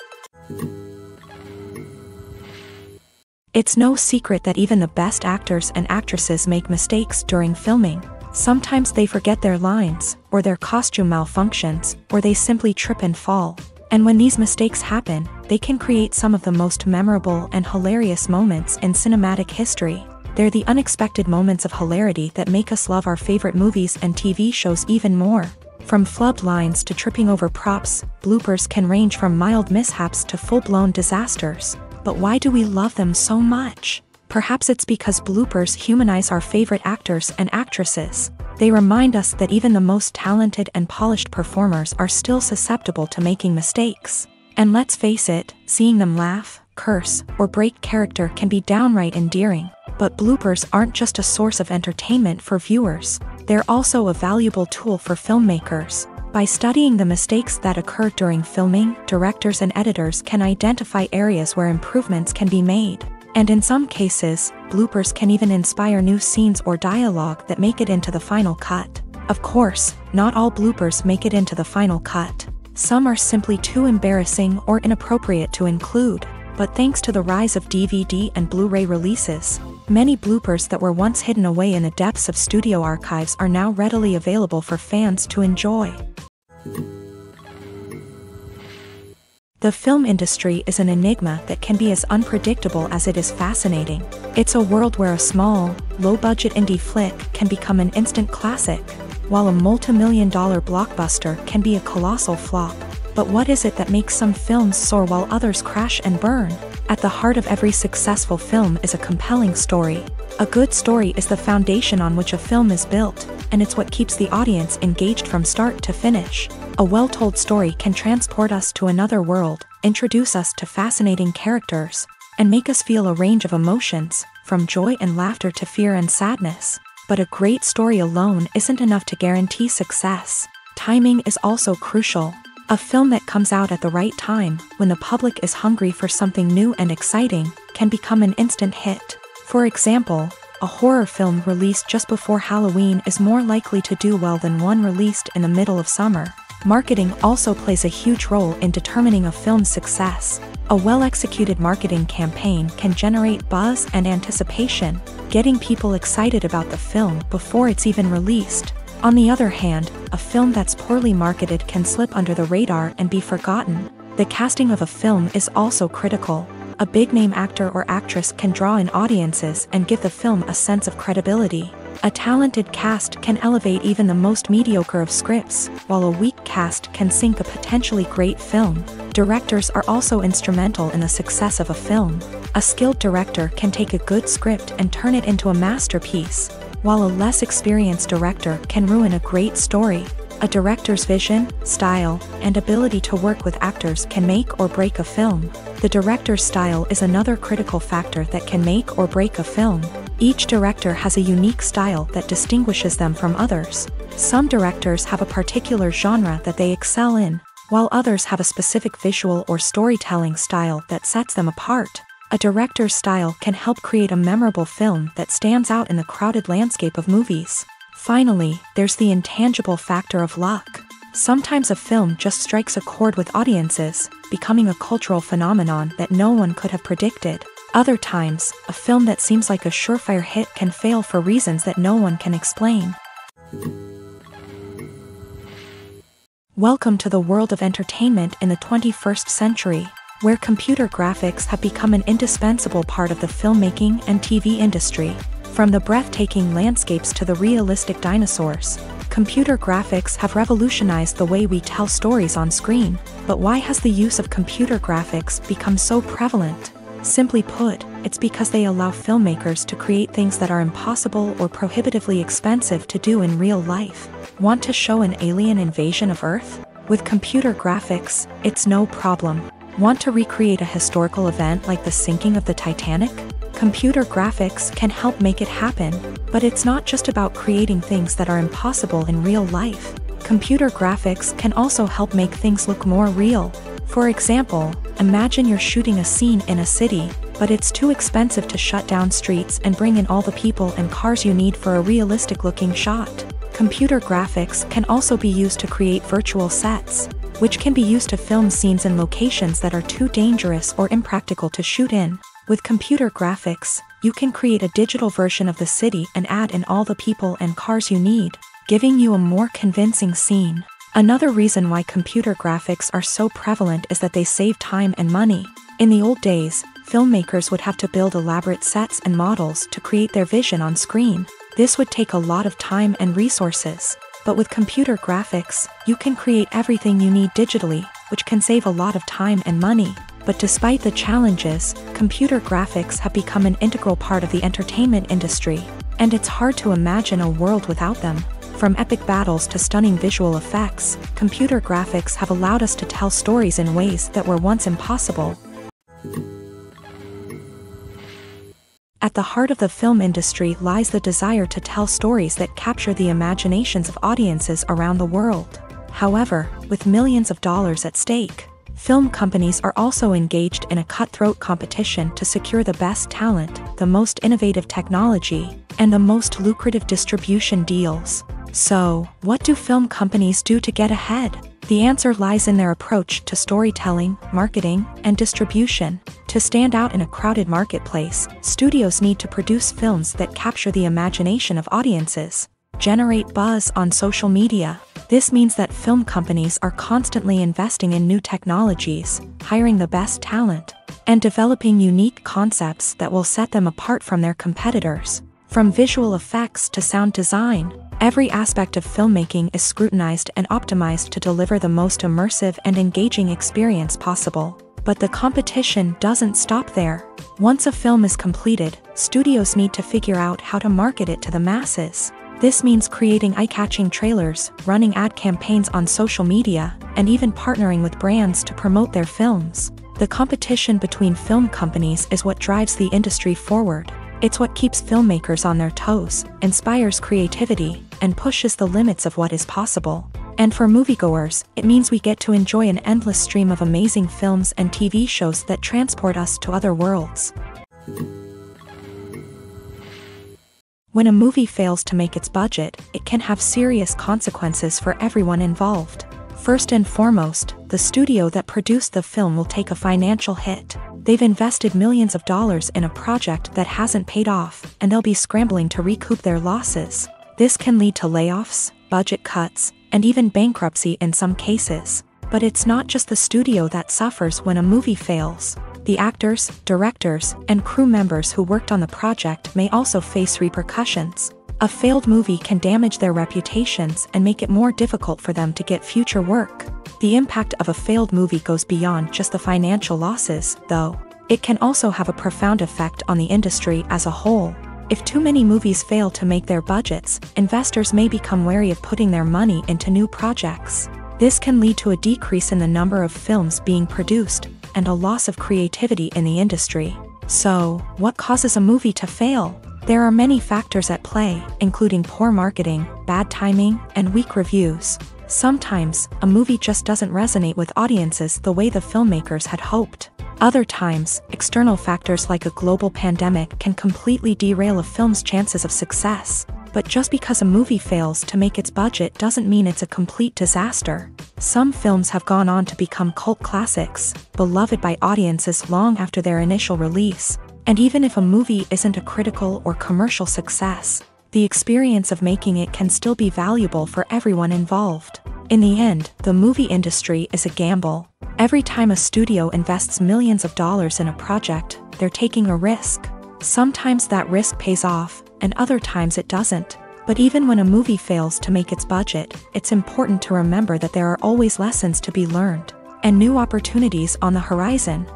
It's no secret that even the best actors and actresses make mistakes during filming. Sometimes they forget their lines, or their costume malfunctions, or they simply trip and fall. And when these mistakes happen, they can create some of the most memorable and hilarious moments in cinematic history. They're the unexpected moments of hilarity that make us love our favorite movies and TV shows even more. From flubbed lines to tripping over props, bloopers can range from mild mishaps to full-blown disasters. But why do we love them so much? Perhaps it's because bloopers humanize our favorite actors and actresses. They remind us that even the most talented and polished performers are still susceptible to making mistakes. And let's face it, seeing them laugh, curse, or break character can be downright endearing. But bloopers aren't just a source of entertainment for viewers. They're also a valuable tool for filmmakers. By studying the mistakes that occur during filming, directors and editors can identify areas where improvements can be made. And in some cases, bloopers can even inspire new scenes or dialogue that make it into the final cut. Of course, not all bloopers make it into the final cut. Some are simply too embarrassing or inappropriate to include. But thanks to the rise of DVD and Blu-ray releases, many bloopers that were once hidden away in the depths of studio archives are now readily available for fans to enjoy. The film industry is an enigma that can be as unpredictable as it is fascinating. It's a world where a small, low-budget indie flick can become an instant classic, while a multi-million-dollar blockbuster can be a colossal flop. But what is it that makes some films soar while others crash and burn? At the heart of every successful film is a compelling story. A good story is the foundation on which a film is built, and it's what keeps the audience engaged from start to finish. A well-told story can transport us to another world, introduce us to fascinating characters, and make us feel a range of emotions, from joy and laughter to fear and sadness. But a great story alone isn't enough to guarantee success. Timing is also crucial. A film that comes out at the right time, when the public is hungry for something new and exciting, can become an instant hit. For example, a horror film released just before Halloween is more likely to do well than one released in the middle of summer. Marketing also plays a huge role in determining a film's success. A well-executed marketing campaign can generate buzz and anticipation, getting people excited about the film before it's even released. On the other hand, a film that's poorly marketed can slip under the radar and be forgotten. The casting of a film is also critical. A big-name actor or actress can draw in audiences and give the film a sense of credibility. A talented cast can elevate even the most mediocre of scripts, while a weak cast can sink a potentially great film. Directors are also instrumental in the success of a film. A skilled director can take a good script and turn it into a masterpiece, while a less experienced director can ruin a great story. A director's vision, style, and ability to work with actors can make or break a film. The director's style is another critical factor that can make or break a film. Each director has a unique style that distinguishes them from others. Some directors have a particular genre that they excel in, while others have a specific visual or storytelling style that sets them apart. A director's style can help create a memorable film that stands out in the crowded landscape of movies. Finally, there's the intangible factor of luck. Sometimes a film just strikes a chord with audiences, becoming a cultural phenomenon that no one could have predicted. Other times, a film that seems like a surefire hit can fail for reasons that no one can explain. Welcome to the world of entertainment in the 21st century, where computer graphics have become an indispensable part of the filmmaking and TV industry. From the breathtaking landscapes to the realistic dinosaurs, computer graphics have revolutionized the way we tell stories on screen. But why has the use of computer graphics become so prevalent? Simply put, it's because they allow filmmakers to create things that are impossible or prohibitively expensive to do in real life. Want to show an alien invasion of Earth? With computer graphics, it's no problem. Want to recreate a historical event like the sinking of the Titanic? Computer graphics can help make it happen, but it's not just about creating things that are impossible in real life. Computer graphics can also help make things look more real. For example, imagine you're shooting a scene in a city, but it's too expensive to shut down streets and bring in all the people and cars you need for a realistic-looking shot. Computer graphics can also be used to create virtual sets, which can be used to film scenes in locations that are too dangerous or impractical to shoot in. With computer graphics, you can create a digital version of the city and add in all the people and cars you need, giving you a more convincing scene. Another reason why computer graphics are so prevalent is that they save time and money. In the old days, filmmakers would have to build elaborate sets and models to create their vision on screen. This would take a lot of time and resources. But with computer graphics, you can create everything you need digitally, which can save a lot of time and money. But despite the challenges, computer graphics have become an integral part of the entertainment industry, and it's hard to imagine a world without them. From epic battles to stunning visual effects, computer graphics have allowed us to tell stories in ways that were once impossible. At the heart of the film industry lies the desire to tell stories that capture the imaginations of audiences around the world. However, with millions of dollars at stake, film companies are also engaged in a cutthroat competition to secure the best talent, the most innovative technology, and the most lucrative distribution deals. So, what do film companies do to get ahead? The answer lies in their approach to storytelling, marketing, and distribution. To stand out in a crowded marketplace, studios need to produce films that capture the imagination of audiences, generate buzz on social media. This means that film companies are constantly investing in new technologies, hiring the best talent, and developing unique concepts that will set them apart from their competitors. From visual effects to sound design, every aspect of filmmaking is scrutinized and optimized to deliver the most immersive and engaging experience possible. But the competition doesn't stop there. Once a film is completed, studios need to figure out how to market it to the masses. This means creating eye-catching trailers, running ad campaigns on social media, and even partnering with brands to promote their films. The competition between film companies is what drives the industry forward. It's what keeps filmmakers on their toes, inspires creativity, and pushes the limits of what is possible. And for moviegoers, it means we get to enjoy an endless stream of amazing films and TV shows that transport us to other worlds. When a movie fails to make its budget, it can have serious consequences for everyone involved. First and foremost, the studio that produced the film will take a financial hit. They've invested millions of dollars in a project that hasn't paid off, and they'll be scrambling to recoup their losses. This can lead to layoffs, budget cuts, and even bankruptcy in some cases. But it's not just the studio that suffers when a movie fails. The actors, directors, and crew members who worked on the project may also face repercussions. A failed movie can damage their reputations and make it more difficult for them to get future work. The impact of a failed movie goes beyond just the financial losses, though. It can also have a profound effect on the industry as a whole. If too many movies fail to make their budgets, investors may become wary of putting their money into new projects. This can lead to a decrease in the number of films being produced, and a loss of creativity in the industry. So, what causes a movie to fail? There are many factors at play, including poor marketing, bad timing, and weak reviews. Sometimes, a movie just doesn't resonate with audiences the way the filmmakers had hoped. Other times, external factors like a global pandemic can completely derail a film's chances of success. But just because a movie fails to make its budget doesn't mean it's a complete disaster. Some films have gone on to become cult classics, beloved by audiences long after their initial release. And even if a movie isn't a critical or commercial success, the experience of making it can still be valuable for everyone involved. In the end, the movie industry is a gamble. Every time a studio invests millions of dollars in a project, they're taking a risk. Sometimes that risk pays off, and other times it doesn't. But even when a movie fails to make its budget, it's important to remember that there are always lessons to be learned, and new opportunities on the horizon.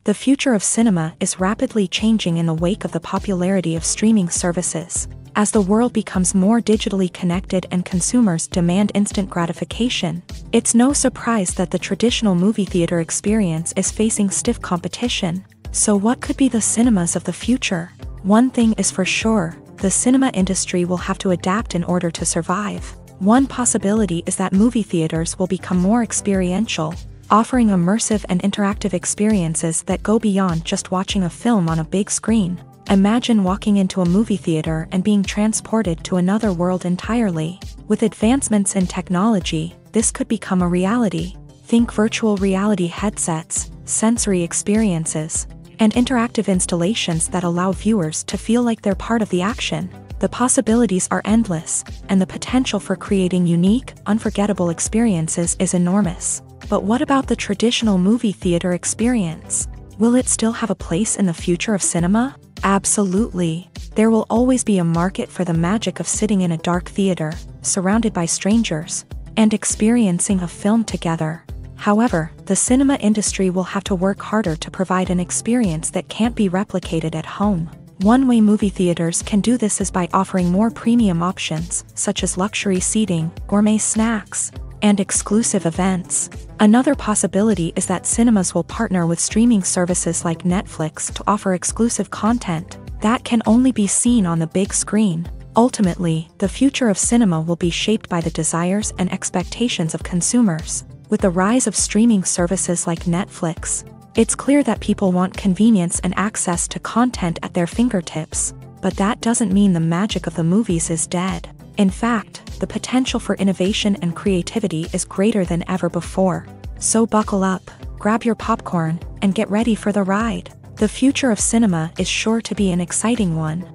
The future of cinema is rapidly changing in the wake of the popularity of streaming services. As the world becomes more digitally connected and consumers demand instant gratification, it's no surprise that the traditional movie theater experience is facing stiff competition. So what could be the cinemas of the future? One thing is for sure, the cinema industry will have to adapt in order to survive. One possibility is that movie theaters will become more experiential, offering immersive and interactive experiences that go beyond just watching a film on a big screen. Imagine walking into a movie theater and being transported to another world entirely. With advancements in technology, this could become a reality. Think virtual reality headsets, sensory experiences, and interactive installations that allow viewers to feel like they're part of the action. The possibilities are endless, and the potential for creating unique, unforgettable experiences is enormous. But what about the traditional movie theater experience? Will it still have a place in the future of cinema? Absolutely. There will always be a market for the magic of sitting in a dark theater, surrounded by strangers, and experiencing a film together. However, the cinema industry will have to work harder to provide an experience that can't be replicated at home. One way movie theaters can do this is by offering more premium options, such as luxury seating, gourmet snacks, and exclusive events. Another possibility is that cinemas will partner with streaming services like Netflix to offer exclusive content that can only be seen on the big screen. Ultimately, the future of cinema will be shaped by the desires and expectations of consumers. With the rise of streaming services like Netflix, it's clear that people want convenience and access to content at their fingertips. But that doesn't mean the magic of the movies is dead. In fact, the potential for innovation and creativity is greater than ever before. So buckle up, grab your popcorn, and get ready for the ride. The future of cinema is sure to be an exciting one.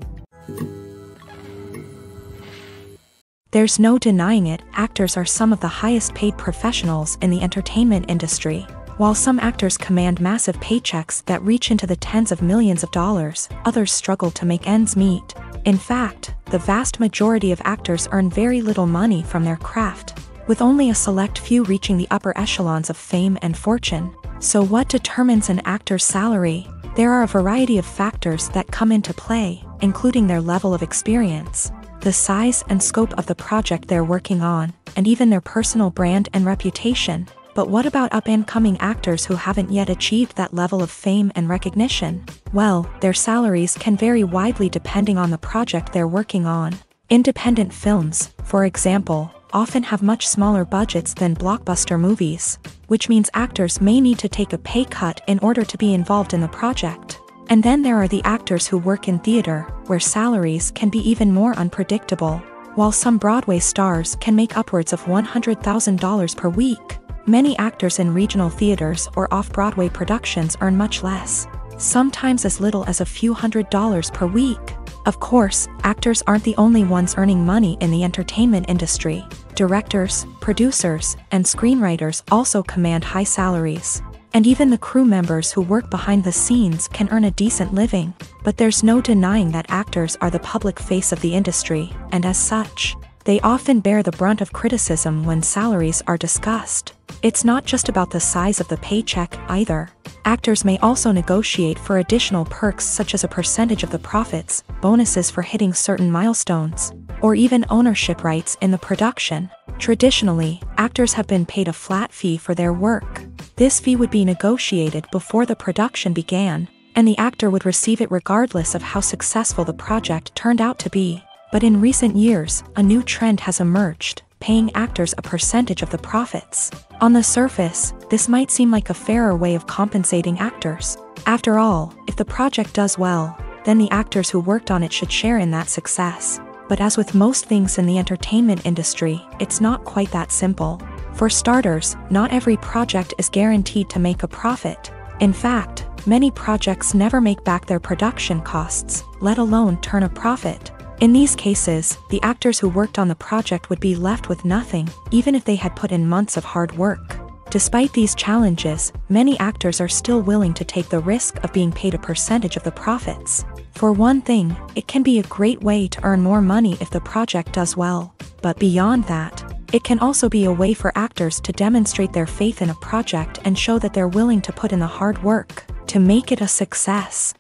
There's no denying it, actors are some of the highest paid professionals in the entertainment industry. While some actors command massive paychecks that reach into the tens of millions of dollars, others struggle to make ends meet. In fact, the vast majority of actors earn very little money from their craft, with only a select few reaching the upper echelons of fame and fortune. So what determines an actor's salary? There are a variety of factors that come into play, including their level of experience, the size and scope of the project they're working on, and even their personal brand and reputation. But what about up-and-coming actors who haven't yet achieved that level of fame and recognition? Well, their salaries can vary widely depending on the project they're working on. Independent films, for example, often have much smaller budgets than blockbuster movies, which means actors may need to take a pay cut in order to be involved in the project. And then there are the actors who work in theater, where salaries can be even more unpredictable. While some Broadway stars can make upwards of $100,000 per week, many actors in regional theaters or off-Broadway productions earn much less, sometimes as little as a few $100s per week. Of course, actors aren't the only ones earning money in the entertainment industry. Directors, producers, and screenwriters also command high salaries. And even the crew members who work behind the scenes can earn a decent living. But there's no denying that actors are the public face of the industry, and as such, they often bear the brunt of criticism when salaries are discussed. It's not just about the size of the paycheck, either. Actors may also negotiate for additional perks such as a percentage of the profits, bonuses for hitting certain milestones, or even ownership rights in the production. Traditionally, actors have been paid a flat fee for their work. This fee would be negotiated before the production began, and the actor would receive it regardless of how successful the project turned out to be. But in recent years, a new trend has emerged, paying actors a percentage of the profits. On the surface, this might seem like a fairer way of compensating actors. After all, if the project does well, then the actors who worked on it should share in that success. But as with most things in the entertainment industry, it's not quite that simple. For starters, not every project is guaranteed to make a profit. In fact, many projects never make back their production costs, let alone turn a profit. In these cases, the actors who worked on the project would be left with nothing, even if they had put in months of hard work. Despite these challenges, many actors are still willing to take the risk of being paid a percentage of the profits. For one thing, it can be a great way to earn more money if the project does well. But beyond that, it can also be a way for actors to demonstrate their faith in a project and show that they're willing to put in the hard work to make it a success.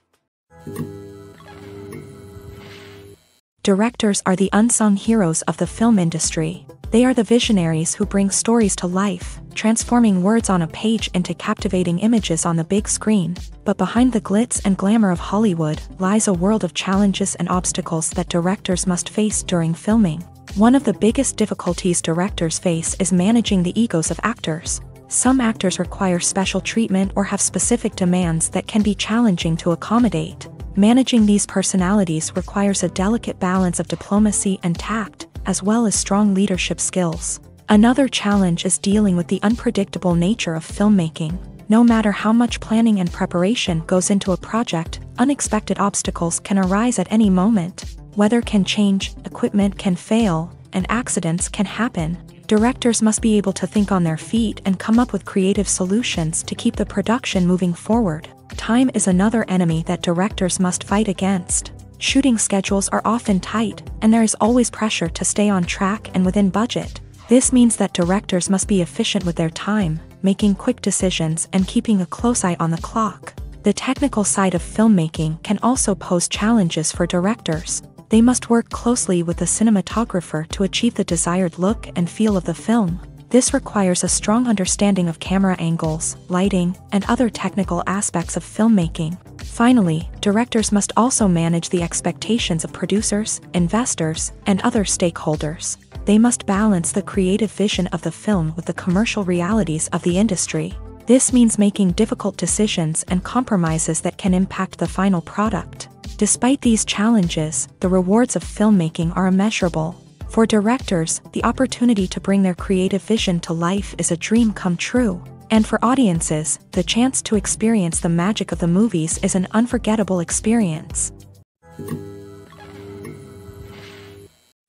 Directors are the unsung heroes of the film industry. They are the visionaries who bring stories to life, transforming words on a page into captivating images on the big screen. But behind the glitz and glamour of Hollywood lies a world of challenges and obstacles that directors must face during filming. One of the biggest difficulties directors face is managing the egos of actors. Some actors require special treatment or have specific demands that can be challenging to accommodate. Managing these personalities requires a delicate balance of diplomacy and tact, as well as strong leadership skills. Another challenge is dealing with the unpredictable nature of filmmaking. No matter how much planning and preparation goes into a project, unexpected obstacles can arise at any moment. Weather can change, equipment can fail, and accidents can happen. Directors must be able to think on their feet and come up with creative solutions to keep the production moving forward. Time is another enemy that directors must fight against. Shooting schedules are often tight, and there is always pressure to stay on track and within budget. This means that directors must be efficient with their time, making quick decisions and keeping a close eye on the clock. The technical side of filmmaking can also pose challenges for directors. They must work closely with the cinematographer to achieve the desired look and feel of the film. This requires a strong understanding of camera angles, lighting, and other technical aspects of filmmaking. Finally, directors must also manage the expectations of producers, investors, and other stakeholders. They must balance the creative vision of the film with the commercial realities of the industry. This means making difficult decisions and compromises that can impact the final product. Despite these challenges, the rewards of filmmaking are immeasurable. For directors, the opportunity to bring their creative vision to life is a dream come true. And for audiences, the chance to experience the magic of the movies is an unforgettable experience.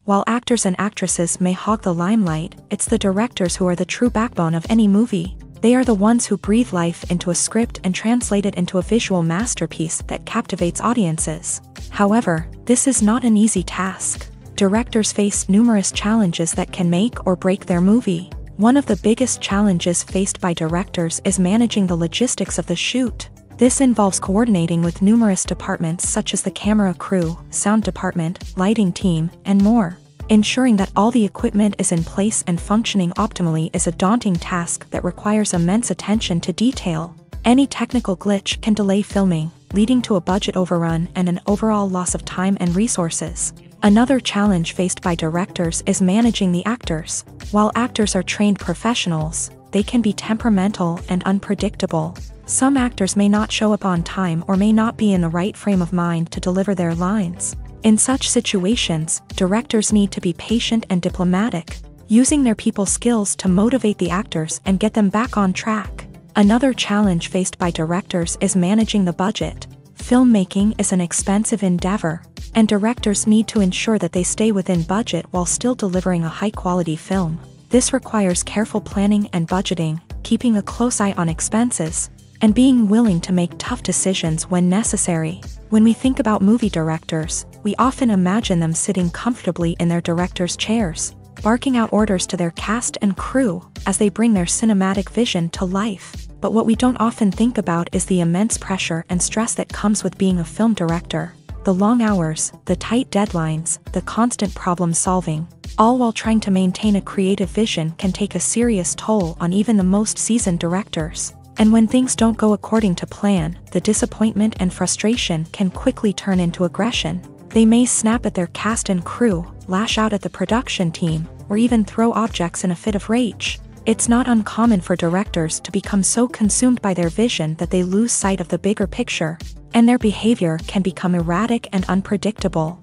While actors and actresses may hog the limelight, it's the directors who are the true backbone of any movie. They are the ones who breathe life into a script and translate it into a visual masterpiece that captivates audiences. However, this is not an easy task. Directors face numerous challenges that can make or break their movie. One of the biggest challenges faced by directors is managing the logistics of the shoot. This involves coordinating with numerous departments such as the camera crew, sound department, lighting team, and more. Ensuring that all the equipment is in place and functioning optimally is a daunting task that requires immense attention to detail. Any technical glitch can delay filming, leading to a budget overrun and an overall loss of time and resources. Another challenge faced by directors is managing the actors. While actors are trained professionals, they can be temperamental and unpredictable. Some actors may not show up on time or may not be in the right frame of mind to deliver their lines. In such situations, directors need to be patient and diplomatic, using their people skills to motivate the actors and get them back on track. Another challenge faced by directors is managing the budget. Filmmaking is an expensive endeavor, and directors need to ensure that they stay within budget while still delivering a high-quality film. This requires careful planning and budgeting, keeping a close eye on expenses, and being willing to make tough decisions when necessary. When we think about movie directors, we often imagine them sitting comfortably in their director's chairs, barking out orders to their cast and crew as they bring their cinematic vision to life. But what we don't often think about is the immense pressure and stress that comes with being a film director. The long hours, the tight deadlines, the constant problem solving, all while trying to maintain a creative vision can take a serious toll on even the most seasoned directors. And when things don't go according to plan, the disappointment and frustration can quickly turn into aggression. They may snap at their cast and crew, lash out at the production team, or even throw objects in a fit of rage. It's not uncommon for directors to become so consumed by their vision that they lose sight of the bigger picture, and their behavior can become erratic and unpredictable.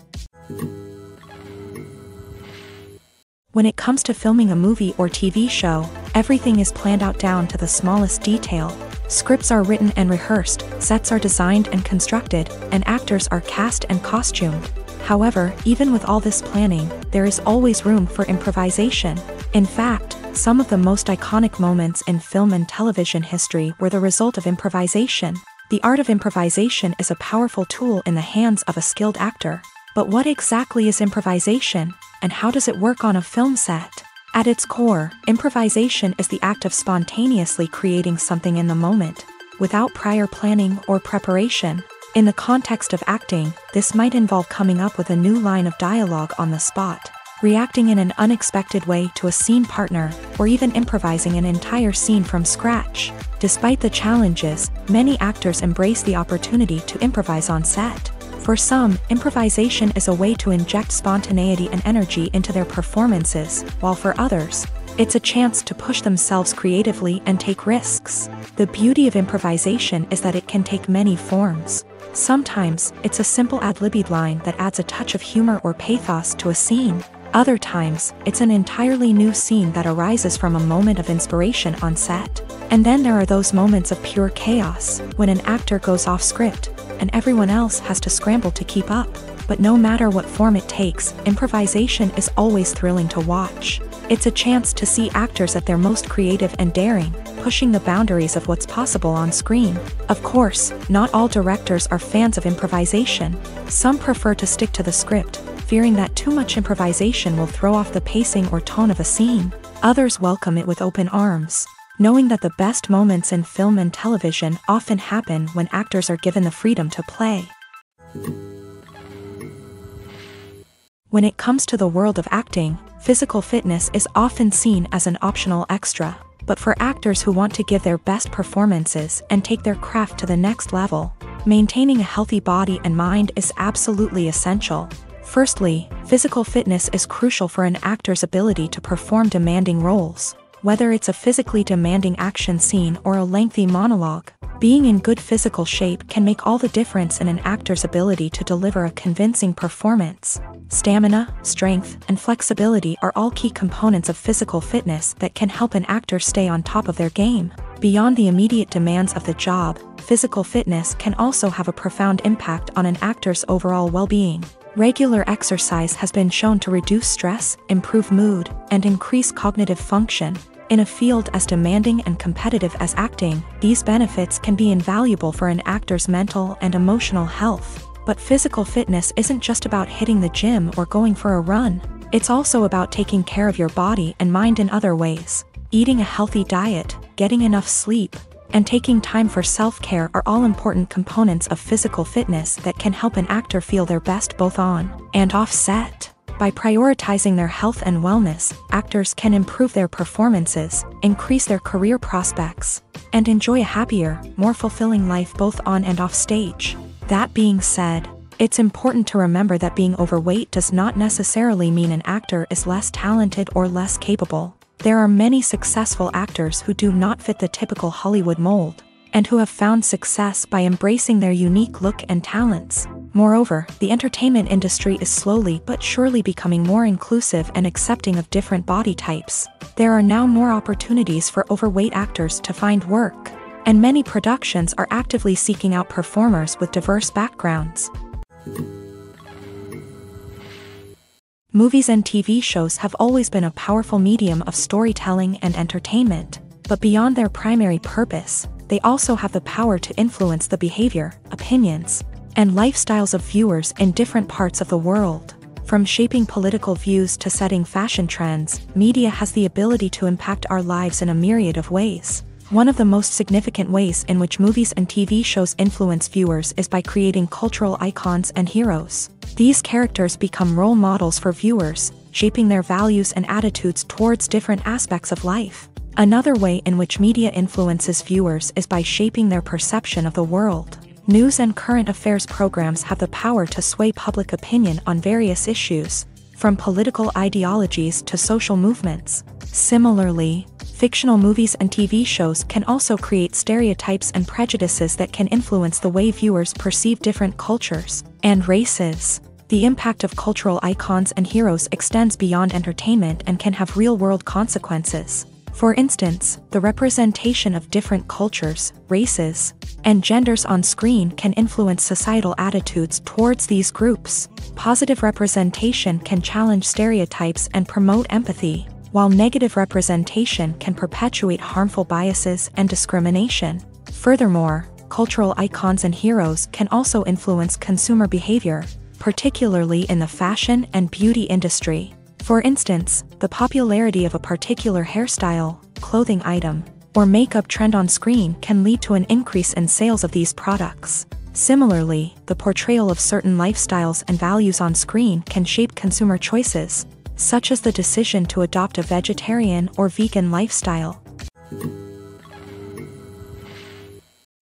When it comes to filming a movie or TV show, everything is planned out down to the smallest detail. Scripts are written and rehearsed, sets are designed and constructed, and actors are cast and costumed. However, even with all this planning, there is always room for improvisation. In fact, some of the most iconic moments in film and television history were the result of improvisation. The art of improvisation is a powerful tool in the hands of a skilled actor. But what exactly is improvisation, and how does it work on a film set? At its core, improvisation is the act of spontaneously creating something in the moment, without prior planning or preparation. In the context of acting, this might involve coming up with a new line of dialogue on the spot, reacting in an unexpected way to a scene partner, or even improvising an entire scene from scratch. Despite the challenges, many actors embrace the opportunity to improvise on set. For some, improvisation is a way to inject spontaneity and energy into their performances, while for others, it's a chance to push themselves creatively and take risks. The beauty of improvisation is that it can take many forms. Sometimes, it's a simple ad-libbed line that adds a touch of humor or pathos to a scene. Other times, it's an entirely new scene that arises from a moment of inspiration on set. And then there are those moments of pure chaos, when an actor goes off script, and everyone else has to scramble to keep up. But no matter what form it takes, improvisation is always thrilling to watch. It's a chance to see actors at their most creative and daring, pushing the boundaries of what's possible on screen. Of course, not all directors are fans of improvisation. Some prefer to stick to the script, fearing that too much improvisation will throw off the pacing or tone of a scene. Others welcome it with open arms, knowing that the best moments in film and television often happen when actors are given the freedom to play. When it comes to the world of acting, physical fitness is often seen as an optional extra. But for actors who want to give their best performances and take their craft to the next level, maintaining a healthy body and mind is absolutely essential. Firstly, physical fitness is crucial for an actor's ability to perform demanding roles. Whether it's a physically demanding action scene or a lengthy monologue, being in good physical shape can make all the difference in an actor's ability to deliver a convincing performance. Stamina, strength, and flexibility are all key components of physical fitness that can help an actor stay on top of their game. Beyond the immediate demands of the job, physical fitness can also have a profound impact on an actor's overall well-being. Regular exercise has been shown to reduce stress, improve mood, and increase cognitive function. In a field as demanding and competitive as acting, these benefits can be invaluable for an actor's mental and emotional health. But physical fitness isn't just about hitting the gym or going for a run. It's also about taking care of your body and mind in other ways. Eating a healthy diet, getting enough sleep, and taking time for self-care are all important components of physical fitness that can help an actor feel their best both on and off set. By prioritizing their health and wellness, actors can improve their performances, increase their career prospects, and enjoy a happier, more fulfilling life both on and off stage. That being said, it's important to remember that being overweight does not necessarily mean an actor is less talented or less capable. There are many successful actors who do not fit the typical Hollywood mold, and who have found success by embracing their unique look and talents. Moreover, the entertainment industry is slowly but surely becoming more inclusive and accepting of different body types. There are now more opportunities for overweight actors to find work, and many productions are actively seeking out performers with diverse backgrounds. Movies and TV shows have always been a powerful medium of storytelling and entertainment, but beyond their primary purpose, they also have the power to influence the behavior, opinions, and lifestyles of viewers in different parts of the world. From shaping political views to setting fashion trends, media has the ability to impact our lives in a myriad of ways. One of the most significant ways in which movies and TV shows influence viewers is by creating cultural icons and heroes. These characters become role models for viewers, shaping their values and attitudes towards different aspects of life. Another way in which media influences viewers is by shaping their perception of the world. News and current affairs programs have the power to sway public opinion on various issues, from political ideologies to social movements. Similarly, fictional movies and TV shows can also create stereotypes and prejudices that can influence the way viewers perceive different cultures and races. The impact of cultural icons and heroes extends beyond entertainment and can have real-world consequences. For instance, the representation of different cultures, races, and genders on screen can influence societal attitudes towards these groups. Positive representation can challenge stereotypes and promote empathy, while negative representation can perpetuate harmful biases and discrimination. Furthermore, cultural icons and heroes can also influence consumer behavior, particularly in the fashion and beauty industry. For instance, the popularity of a particular hairstyle, clothing item, or makeup trend on screen can lead to an increase in sales of these products. Similarly, the portrayal of certain lifestyles and values on screen can shape consumer choices, such as the decision to adopt a vegetarian or vegan lifestyle.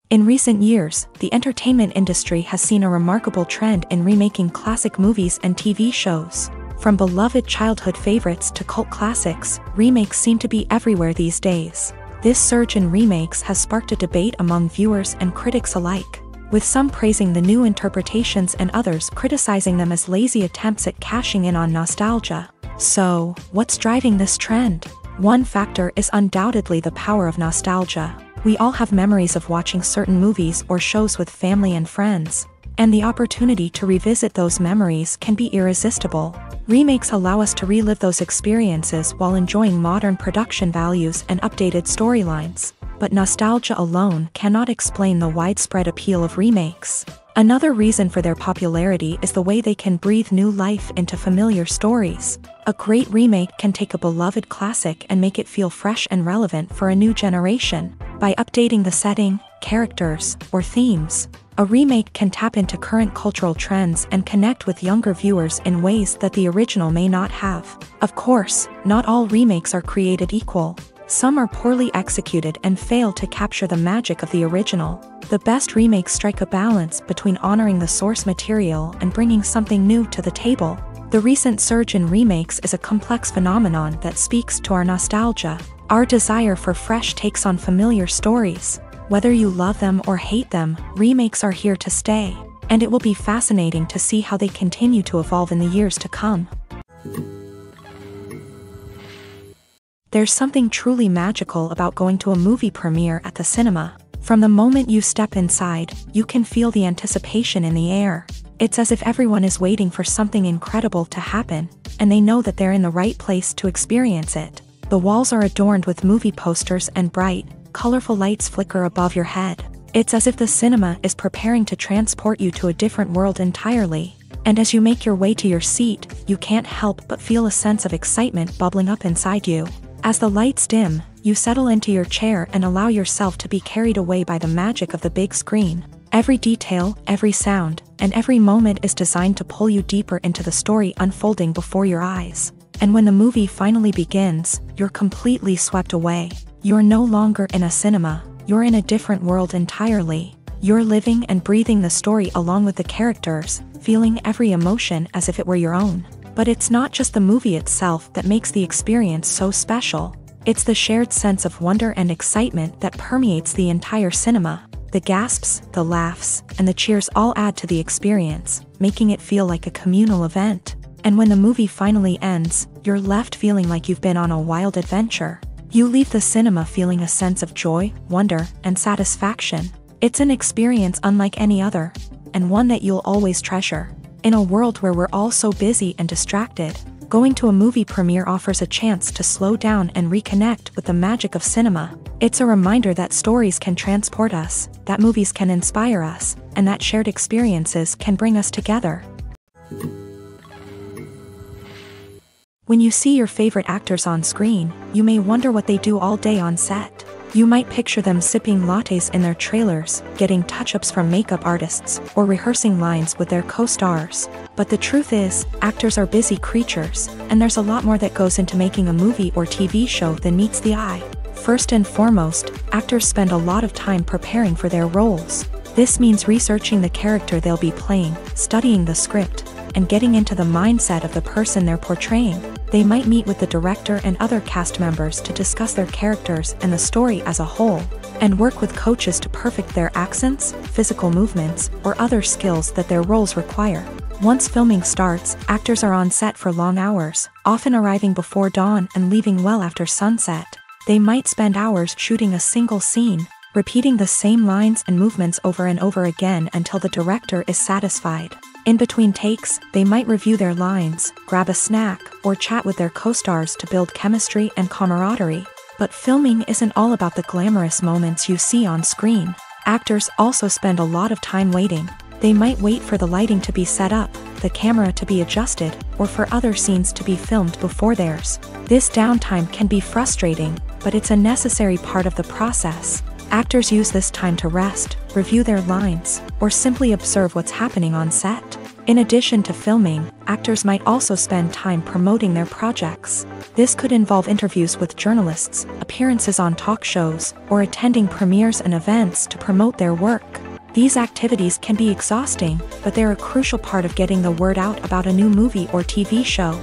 In recent years, the entertainment industry has seen a remarkable trend in remaking classic movies and TV shows. From beloved childhood favorites to cult classics, remakes seem to be everywhere these days. This surge in remakes has sparked a debate among viewers and critics alike, with some praising the new interpretations and others criticizing them as lazy attempts at cashing in on nostalgia. So, what's driving this trend? One factor is undoubtedly the power of nostalgia. We all have memories of watching certain movies or shows with family and friends, and the opportunity to revisit those memories can be irresistible. Remakes allow us to relive those experiences while enjoying modern production values and updated storylines. but nostalgia alone cannot explain the widespread appeal of remakes. Another reason for their popularity is the way they can breathe new life into familiar stories. A great remake can take a beloved classic and make it feel fresh and relevant for a new generation. By updating the setting, characters, or themes, a remake can tap into current cultural trends and connect with younger viewers in ways that the original may not have. Of course, not all remakes are created equal. Some are poorly executed and fail to capture the magic of the original. The best remakes strike a balance between honoring the source material and bringing something new to the table. The recent surge in remakes is a complex phenomenon that speaks to our nostalgia, our desire for fresh takes on familiar stories. Whether you love them or hate them, remakes are here to stay, and it will be fascinating to see how they continue to evolve in the years to come. There's something truly magical about going to a movie premiere at the cinema. From the moment you step inside, you can feel the anticipation in the air. It's as if everyone is waiting for something incredible to happen, and they know that they're in the right place to experience it. The walls are adorned with movie posters and bright, colorful lights flicker above your head. It's as if the cinema is preparing to transport you to a different world entirely. And as you make your way to your seat, you can't help but feel a sense of excitement bubbling up inside you. As the lights dim, you settle into your chair and allow yourself to be carried away by the magic of the big screen. Every detail, every sound, and every moment is designed to pull you deeper into the story unfolding before your eyes. And when the movie finally begins, you're completely swept away. You're no longer in a cinema, you're in a different world entirely. You're living and breathing the story along with the characters, feeling every emotion as if it were your own. But it's not just the movie itself that makes the experience so special. It's the shared sense of wonder and excitement that permeates the entire cinema. The gasps, the laughs, and the cheers all add to the experience, making it feel like a communal event. And when the movie finally ends, you're left feeling like you've been on a wild adventure. You leave the cinema feeling a sense of joy, wonder, and satisfaction. It's an experience unlike any other, and one that you'll always treasure. In a world where we're all so busy and distracted, going to a movie premiere offers a chance to slow down and reconnect with the magic of cinema. It's a reminder that stories can transport us, that movies can inspire us, and that shared experiences can bring us together. When you see your favorite actors on screen, you may wonder what they do all day on set. You might picture them sipping lattes in their trailers, getting touch-ups from makeup artists, or rehearsing lines with their co-stars. But the truth is, actors are busy creatures, and there's a lot more that goes into making a movie or TV show than meets the eye. First and foremost, actors spend a lot of time preparing for their roles. This means researching the character they'll be playing, studying the script, and getting into the mindset of the person they're portraying. They might meet with the director and other cast members to discuss their characters and the story as a whole, and work with coaches to perfect their accents, physical movements, or other skills that their roles require. Once filming starts, actors are on set for long hours, often arriving before dawn and leaving well after sunset. They might spend hours shooting a single scene, repeating the same lines and movements over and over again until the director is satisfied. In between takes, they might review their lines, grab a snack, or chat with their co-stars to build chemistry and camaraderie. But filming isn't all about the glamorous moments you see on screen. Actors also spend a lot of time waiting. They might wait for the lighting to be set up, the camera to be adjusted, or for other scenes to be filmed before theirs. This downtime can be frustrating, but it's a necessary part of the process. Actors use this time to rest, review their lines, or simply observe what's happening on set. In addition to filming, actors might also spend time promoting their projects. This could involve interviews with journalists, appearances on talk shows, or attending premieres and events to promote their work. These activities can be exhausting, but they're a crucial part of getting the word out about a new movie or TV show.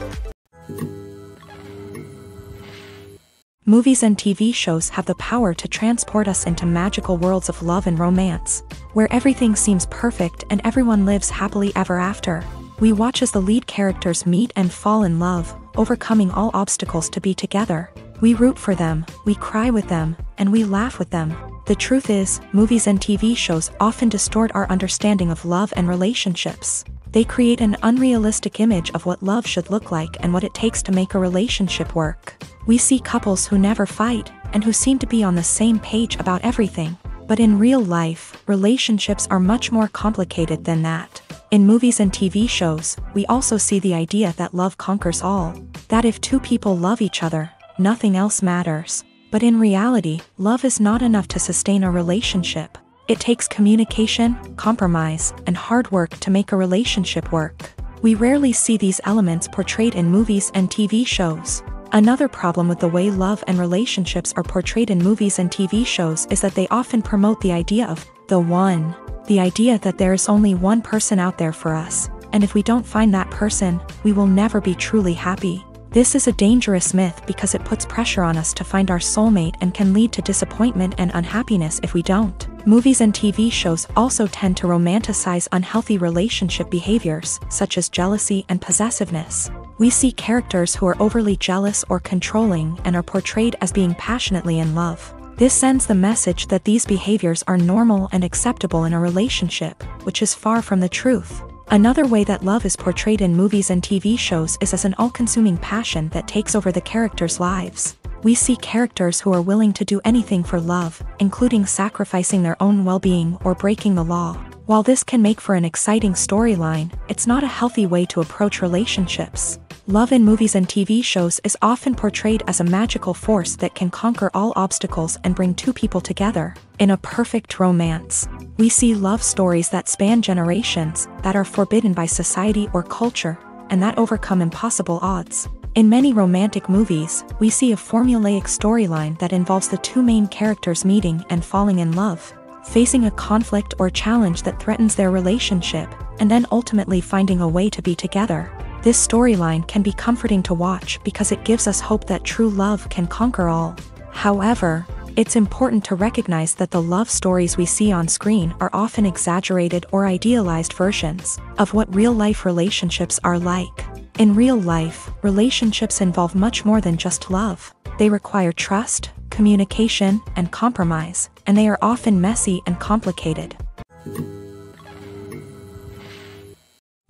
Movies and TV shows have the power to transport us into magical worlds of love and romance, where everything seems perfect and everyone lives happily ever after. We watch as the lead characters meet and fall in love, overcoming all obstacles to be together. We root for them, we cry with them, and we laugh with them. The truth is, movies and TV shows often distort our understanding of love and relationships. They create an unrealistic image of what love should look like and what it takes to make a relationship work. We see couples who never fight, and who seem to be on the same page about everything. But in real life, relationships are much more complicated than that. In movies and TV shows, we also see the idea that love conquers all. That if two people love each other, nothing else matters. But in reality, love is not enough to sustain a relationship. It takes communication, compromise, and hard work to make a relationship work. We rarely see these elements portrayed in movies and TV shows. Another problem with the way love and relationships are portrayed in movies and TV shows is that they often promote the idea of the one. The idea that there is only one person out there for us, and if we don't find that person, we will never be truly happy. This is a dangerous myth because it puts pressure on us to find our soulmate and can lead to disappointment and unhappiness if we don't. Movies and TV shows also tend to romanticize unhealthy relationship behaviors, such as jealousy and possessiveness. We see characters who are overly jealous or controlling and are portrayed as being passionately in love. This sends the message that these behaviors are normal and acceptable in a relationship, which is far from the truth. Another way that love is portrayed in movies and TV shows is as an all-consuming passion that takes over the characters' lives. We see characters who are willing to do anything for love, including sacrificing their own well-being or breaking the law. While this can make for an exciting storyline, it's not a healthy way to approach relationships. Love in movies and TV shows is often portrayed as a magical force that can conquer all obstacles and bring two people together in a perfect romance. We see love stories that span generations, that are forbidden by society or culture, and that overcome impossible odds. In many romantic movies, we see a formulaic storyline that involves the two main characters meeting and falling in love, facing a conflict or challenge that threatens their relationship, and then ultimately finding a way to be together. This storyline can be comforting to watch because it gives us hope that true love can conquer all. However, it's important to recognize that the love stories we see on screen are often exaggerated or idealized versions of what real-life relationships are like. In real life, relationships involve much more than just love. They require trust, communication, and compromise, and they are often messy and complicated.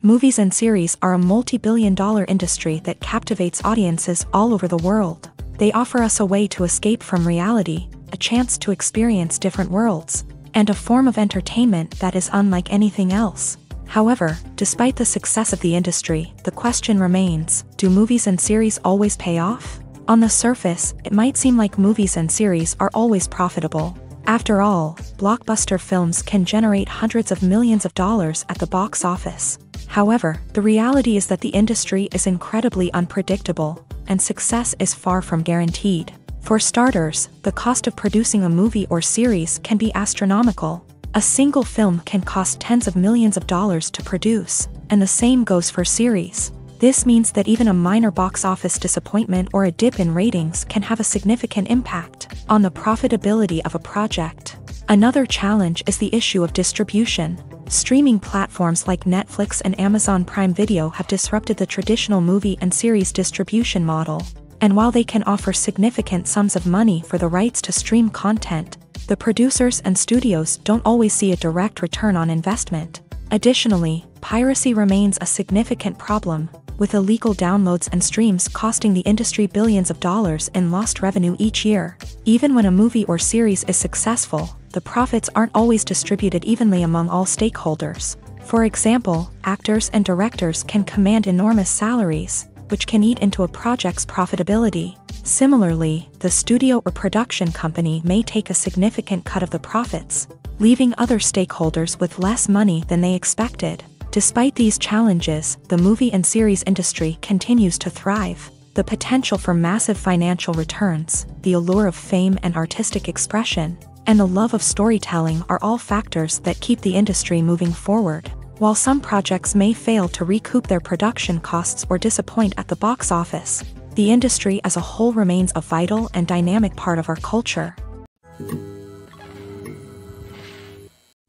Movies and series are a multi-billion-dollar industry that captivates audiences all over the world. They offer us a way to escape from reality, a chance to experience different worlds, and a form of entertainment that is unlike anything else. However, despite the success of the industry, the question remains, do movies and series always pay off? On the surface, it might seem like movies and series are always profitable. After all, blockbuster films can generate hundreds of millions of dollars at the box office. However, the reality is that the industry is incredibly unpredictable, and success is far from guaranteed. For starters, the cost of producing a movie or series can be astronomical. A single film can cost tens of millions of dollars to produce, and the same goes for series. This means that even a minor box office disappointment or a dip in ratings can have a significant impact on the profitability of a project. Another challenge is the issue of distribution. Streaming platforms like Netflix and Amazon Prime Video have disrupted the traditional movie and series distribution model. And while they can offer significant sums of money for the rights to stream content, the producers and studios don't always see a direct return on investment. Additionally, piracy remains a significant problem, with illegal downloads and streams costing the industry billions of dollars in lost revenue each year. Even when a movie or series is successful, the profits aren't always distributed evenly among all stakeholders. For example, actors and directors can command enormous salaries, which can eat into a project's profitability. Similarly, the studio or production company may take a significant cut of the profits, leaving other stakeholders with less money than they expected. Despite these challenges, the movie and series industry continues to thrive. The potential for massive financial returns, the allure of fame and artistic expression, and the love of storytelling are all factors that keep the industry moving forward. While some projects may fail to recoup their production costs or disappoint at the box office, the industry as a whole remains a vital and dynamic part of our culture.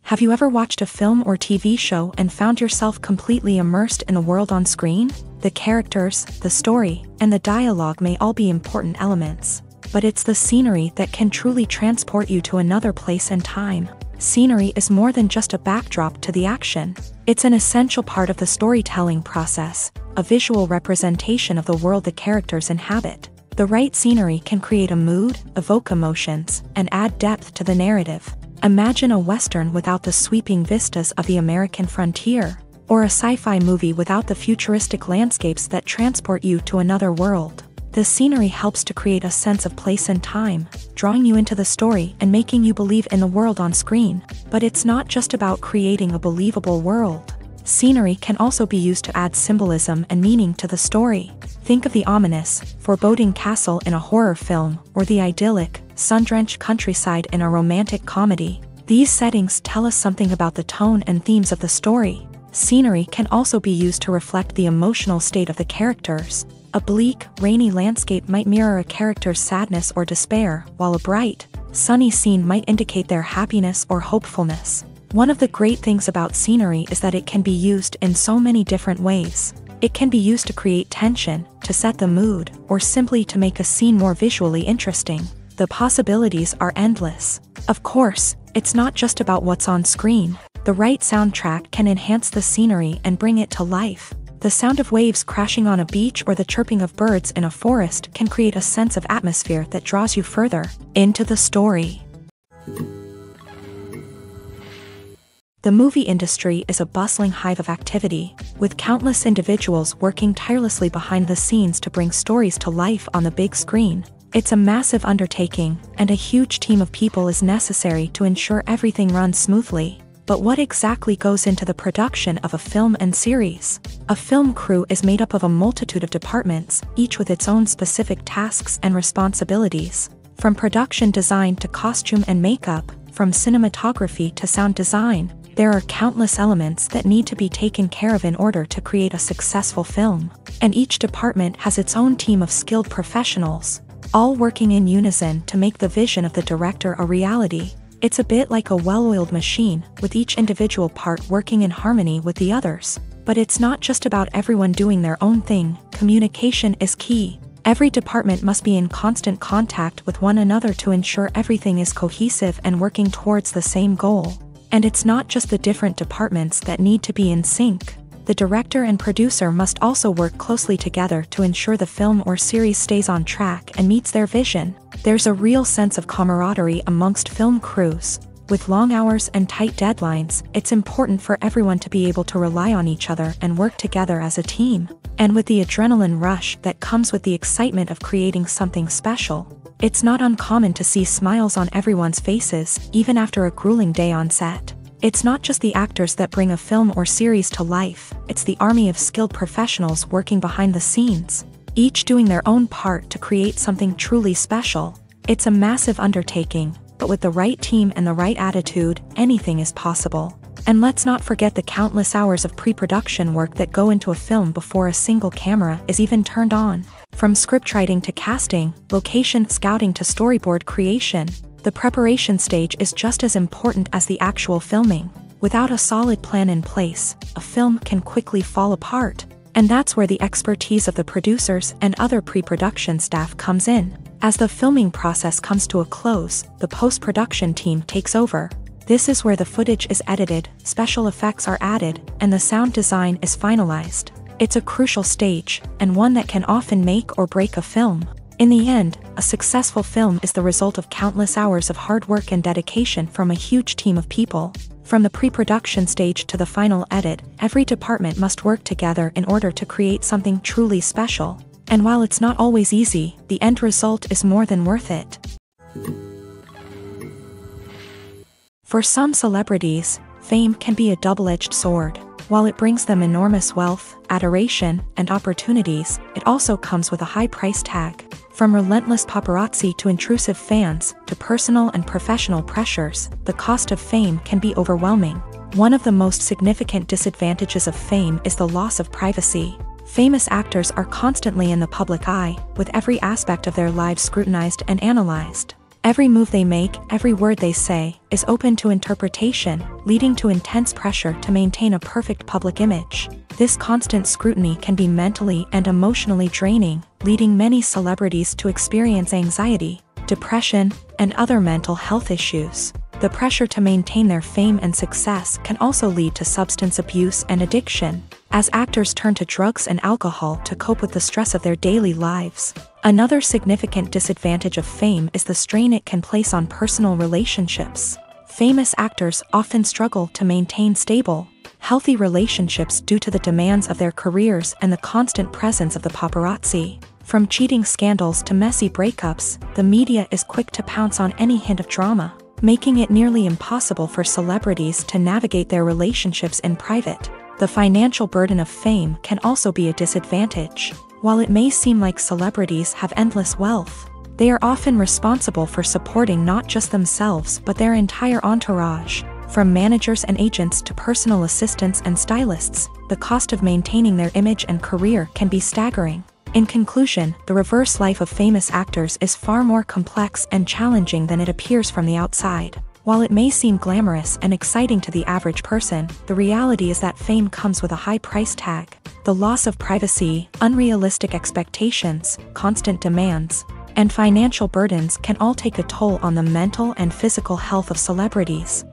Have you ever watched a film or TV show and found yourself completely immersed in the world on screen? The characters, the story, and the dialogue may all be important elements, but it's the scenery that can truly transport you to another place and time. Scenery is more than just a backdrop to the action. It's an essential part of the storytelling process, a visual representation of the world the characters inhabit. The right scenery can create a mood, evoke emotions, and add depth to the narrative. Imagine a Western without the sweeping vistas of the American frontier, or a sci-fi movie without the futuristic landscapes that transport you to another world. The scenery helps to create a sense of place and time, drawing you into the story and making you believe in the world on screen. But it's not just about creating a believable world. Scenery can also be used to add symbolism and meaning to the story. Think of the ominous, foreboding castle in a horror film, or the idyllic, sun-drenched countryside in a romantic comedy. These settings tell us something about the tone and themes of the story. Scenery can also be used to reflect the emotional state of the characters. A bleak, rainy landscape might mirror a character's sadness or despair, while a bright, sunny scene might indicate their happiness or hopefulness. One of the great things about scenery is that it can be used in so many different ways. It can be used to create tension, to set the mood, or simply to make a scene more visually interesting. The possibilities are endless. Of course, it's not just about what's on screen. The right soundtrack can enhance the scenery and bring it to life. The sound of waves crashing on a beach or the chirping of birds in a forest can create a sense of atmosphere that draws you further into the story. The movie industry is a bustling hive of activity, with countless individuals working tirelessly behind the scenes to bring stories to life on the big screen. It's a massive undertaking, and a huge team of people is necessary to ensure everything runs smoothly. But what exactly goes into the production of a film and series? A film crew is made up of a multitude of departments, each with its own specific tasks and responsibilities. From production design to costume and makeup, from cinematography to sound design, there are countless elements that need to be taken care of in order to create a successful film. And each department has its own team of skilled professionals, all working in unison to make the vision of the director a reality. It's a bit like a well-oiled machine, with each individual part working in harmony with the others. But it's not just about everyone doing their own thing. Communication is key. Every department must be in constant contact with one another to ensure everything is cohesive and working towards the same goal. And it's not just the different departments that need to be in sync. The director and producer must also work closely together to ensure the film or series stays on track and meets their vision. There's a real sense of camaraderie amongst film crews. With long hours and tight deadlines, it's important for everyone to be able to rely on each other and work together as a team. And with the adrenaline rush that comes with the excitement of creating something special, it's not uncommon to see smiles on everyone's faces, even after a grueling day on set. It's not just the actors that bring a film or series to life, it's the army of skilled professionals working behind the scenes, each doing their own part to create something truly special. It's a massive undertaking, but with the right team and the right attitude, anything is possible. And let's not forget the countless hours of pre-production work that go into a film before a single camera is even turned on. From scriptwriting to casting, location scouting to storyboard creation, the preparation stage is just as important as the actual filming. Without a solid plan in place, a film can quickly fall apart. And that's where the expertise of the producers and other pre-production staff comes in. As the filming process comes to a close, the post-production team takes over. This is where the footage is edited, special effects are added, and the sound design is finalized. It's a crucial stage, and one that can often make or break a film. In the end, a successful film is the result of countless hours of hard work and dedication from a huge team of people. From the pre-production stage to the final edit, every department must work together in order to create something truly special. And while it's not always easy, the end result is more than worth it. For some celebrities, fame can be a double-edged sword. While it brings them enormous wealth, adoration, and opportunities, it also comes with a high price tag. From relentless paparazzi to intrusive fans, to personal and professional pressures, the cost of fame can be overwhelming. One of the most significant disadvantages of fame is the loss of privacy. Famous actors are constantly in the public eye, with every aspect of their lives scrutinized and analyzed. Every move they make, every word they say, is open to interpretation, leading to intense pressure to maintain a perfect public image. This constant scrutiny can be mentally and emotionally draining, leading many celebrities to experience anxiety, depression, and other mental health issues. The pressure to maintain their fame and success can also lead to substance abuse and addiction, as actors turn to drugs and alcohol to cope with the stress of their daily lives. Another significant disadvantage of fame is the strain it can place on personal relationships. Famous actors often struggle to maintain stable, healthy relationships due to the demands of their careers and the constant presence of the paparazzi. From cheating scandals to messy breakups, the media is quick to pounce on any hint of drama, making it nearly impossible for celebrities to navigate their relationships in private. The financial burden of fame can also be a disadvantage. While it may seem like celebrities have endless wealth, they are often responsible for supporting not just themselves but their entire entourage. From managers and agents to personal assistants and stylists, the cost of maintaining their image and career can be staggering. In conclusion, the reverse life of famous actors is far more complex and challenging than it appears from the outside. While it may seem glamorous and exciting to the average person, the reality is that fame comes with a high price tag. The loss of privacy, unrealistic expectations, constant demands, and financial burdens can all take a toll on the mental and physical health of celebrities.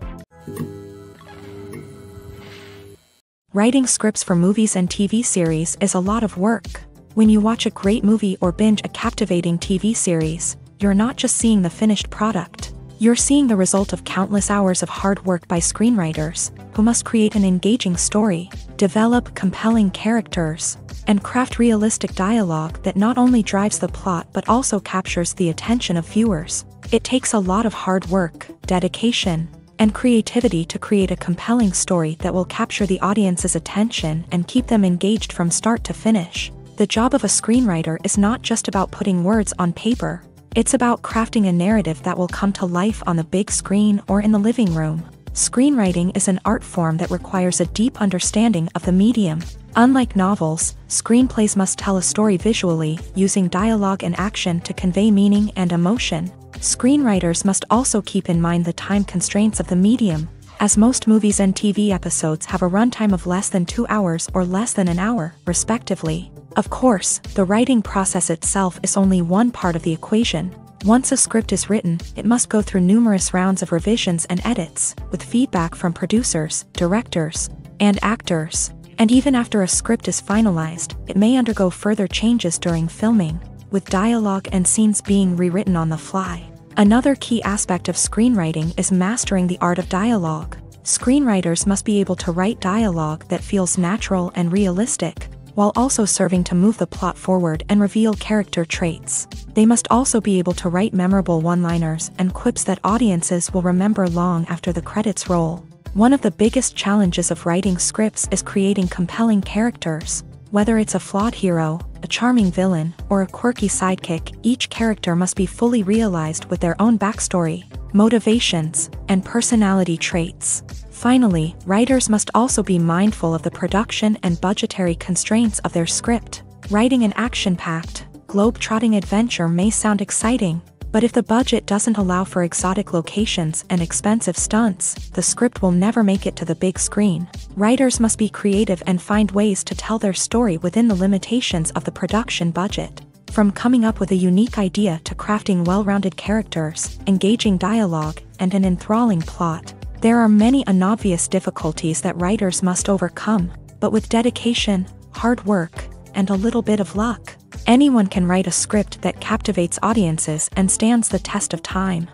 Writing scripts for movies and TV series is a lot of work. When you watch a great movie or binge a captivating TV series, you're not just seeing the finished product. You're seeing the result of countless hours of hard work by screenwriters, who must create an engaging story, develop compelling characters, and craft realistic dialogue that not only drives the plot but also captures the attention of viewers. It takes a lot of hard work, dedication, and creativity to create a compelling story that will capture the audience's attention and keep them engaged from start to finish. The job of a screenwriter is not just about putting words on paper. It's about crafting a narrative that will come to life on the big screen or in the living room. Screenwriting is an art form that requires a deep understanding of the medium. Unlike novels, screenplays must tell a story visually, using dialogue and action to convey meaning and emotion. Screenwriters must also keep in mind the time constraints of the medium, as most movies and TV episodes have a runtime of less than 2 hours or less than an hour, respectively. Of course, the writing process itself is only one part of the equation. Once a script is written, it must go through numerous rounds of revisions and edits, with feedback from producers, directors, and actors. And even after a script is finalized, it may undergo further changes during filming, with dialogue and scenes being rewritten on the fly. Another key aspect of screenwriting is mastering the art of dialogue. Screenwriters must be able to write dialogue that feels natural and realistic, while also serving to move the plot forward and reveal character traits. They must also be able to write memorable one-liners and quips that audiences will remember long after the credits roll. One of the biggest challenges of writing scripts is creating compelling characters. Whether it's a flawed hero, a charming villain, or a quirky sidekick, each character must be fully realized with their own backstory, motivations, and personality traits. Finally, writers must also be mindful of the production and budgetary constraints of their script. Writing an action-packed, globe-trotting adventure may sound exciting, but if the budget doesn't allow for exotic locations and expensive stunts, the script will never make it to the big screen. Writers must be creative and find ways to tell their story within the limitations of the production budget. From coming up with a unique idea to crafting well-rounded characters, engaging dialogue, and an enthralling plot, there are many unobvious difficulties that writers must overcome, but with dedication, hard work, and a little bit of luck, anyone can write a script that captivates audiences and stands the test of time.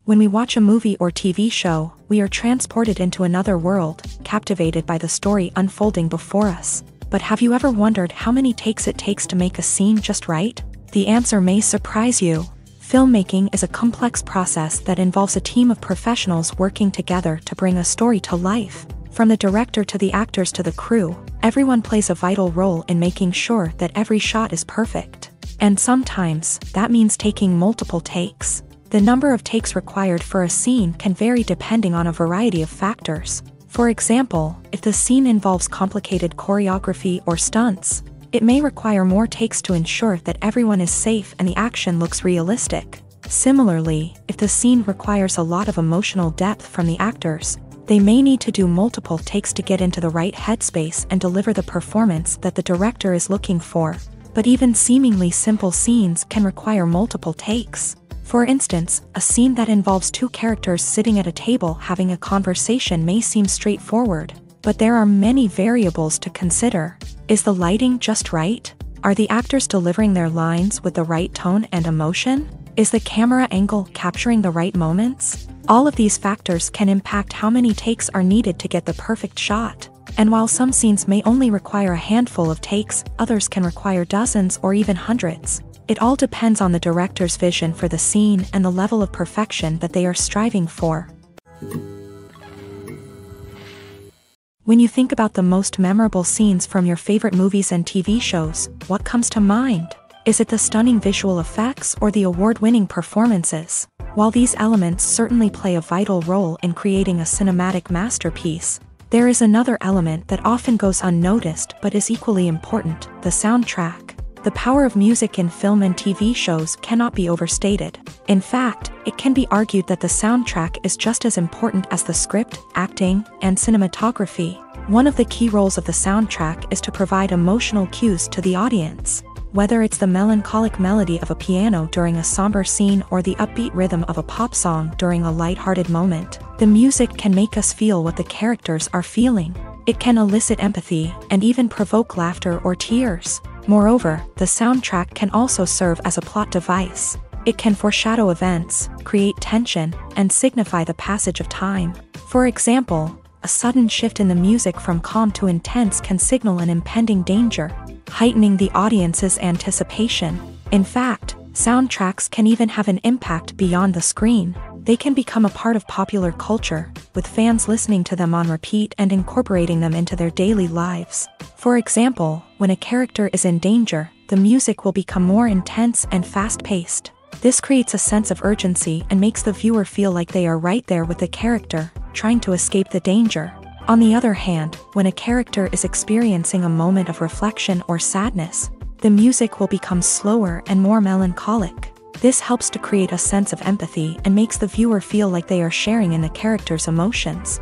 When we watch a movie or TV show, we are transported into another world, captivated by the story unfolding before us. But have you ever wondered how many takes it takes to make a scene just right? The answer may surprise you. Filmmaking is a complex process that involves a team of professionals working together to bring a story to life. From the director to the actors to the crew, everyone plays a vital role in making sure that every shot is perfect. And sometimes, that means taking multiple takes. The number of takes required for a scene can vary depending on a variety of factors. For example, if the scene involves complicated choreography or stunts, it may require more takes to ensure that everyone is safe and the action looks realistic. Similarly, if the scene requires a lot of emotional depth from the actors, they may need to do multiple takes to get into the right headspace and deliver the performance that the director is looking for. But even seemingly simple scenes can require multiple takes. For instance, a scene that involves two characters sitting at a table having a conversation may seem straightforward, but there are many variables to consider. Is the lighting just right? Are the actors delivering their lines with the right tone and emotion? Is the camera angle capturing the right moments? All of these factors can impact how many takes are needed to get the perfect shot. And while some scenes may only require a handful of takes, others can require dozens or even hundreds. It all depends on the director's vision for the scene and the level of perfection that they are striving for. When you think about the most memorable scenes from your favorite movies and TV shows, what comes to mind? Is it the stunning visual effects or the award-winning performances? While these elements certainly play a vital role in creating a cinematic masterpiece, there is another element that often goes unnoticed but is equally important: the soundtrack. The power of music in film and TV shows cannot be overstated. In fact, it can be argued that the soundtrack is just as important as the script, acting, and cinematography. One of the key roles of the soundtrack is to provide emotional cues to the audience. Whether it's the melancholic melody of a piano during a somber scene or the upbeat rhythm of a pop song during a lighthearted moment, the music can make us feel what the characters are feeling. It can elicit empathy and even provoke laughter or tears. Moreover, the soundtrack can also serve as a plot device. It can foreshadow events, create tension, and signify the passage of time. For example, a sudden shift in the music from calm to intense can signal an impending danger, heightening the audience's anticipation. In fact, soundtracks can even have an impact beyond the screen. They can become a part of popular culture, with fans listening to them on repeat and incorporating them into their daily lives. For example, when a character is in danger, the music will become more intense and fast-paced. This creates a sense of urgency and makes the viewer feel like they are right there with the character, trying to escape the danger. On the other hand, when a character is experiencing a moment of reflection or sadness, the music will become slower and more melancholic. This helps to create a sense of empathy and makes the viewer feel like they are sharing in the character's emotions.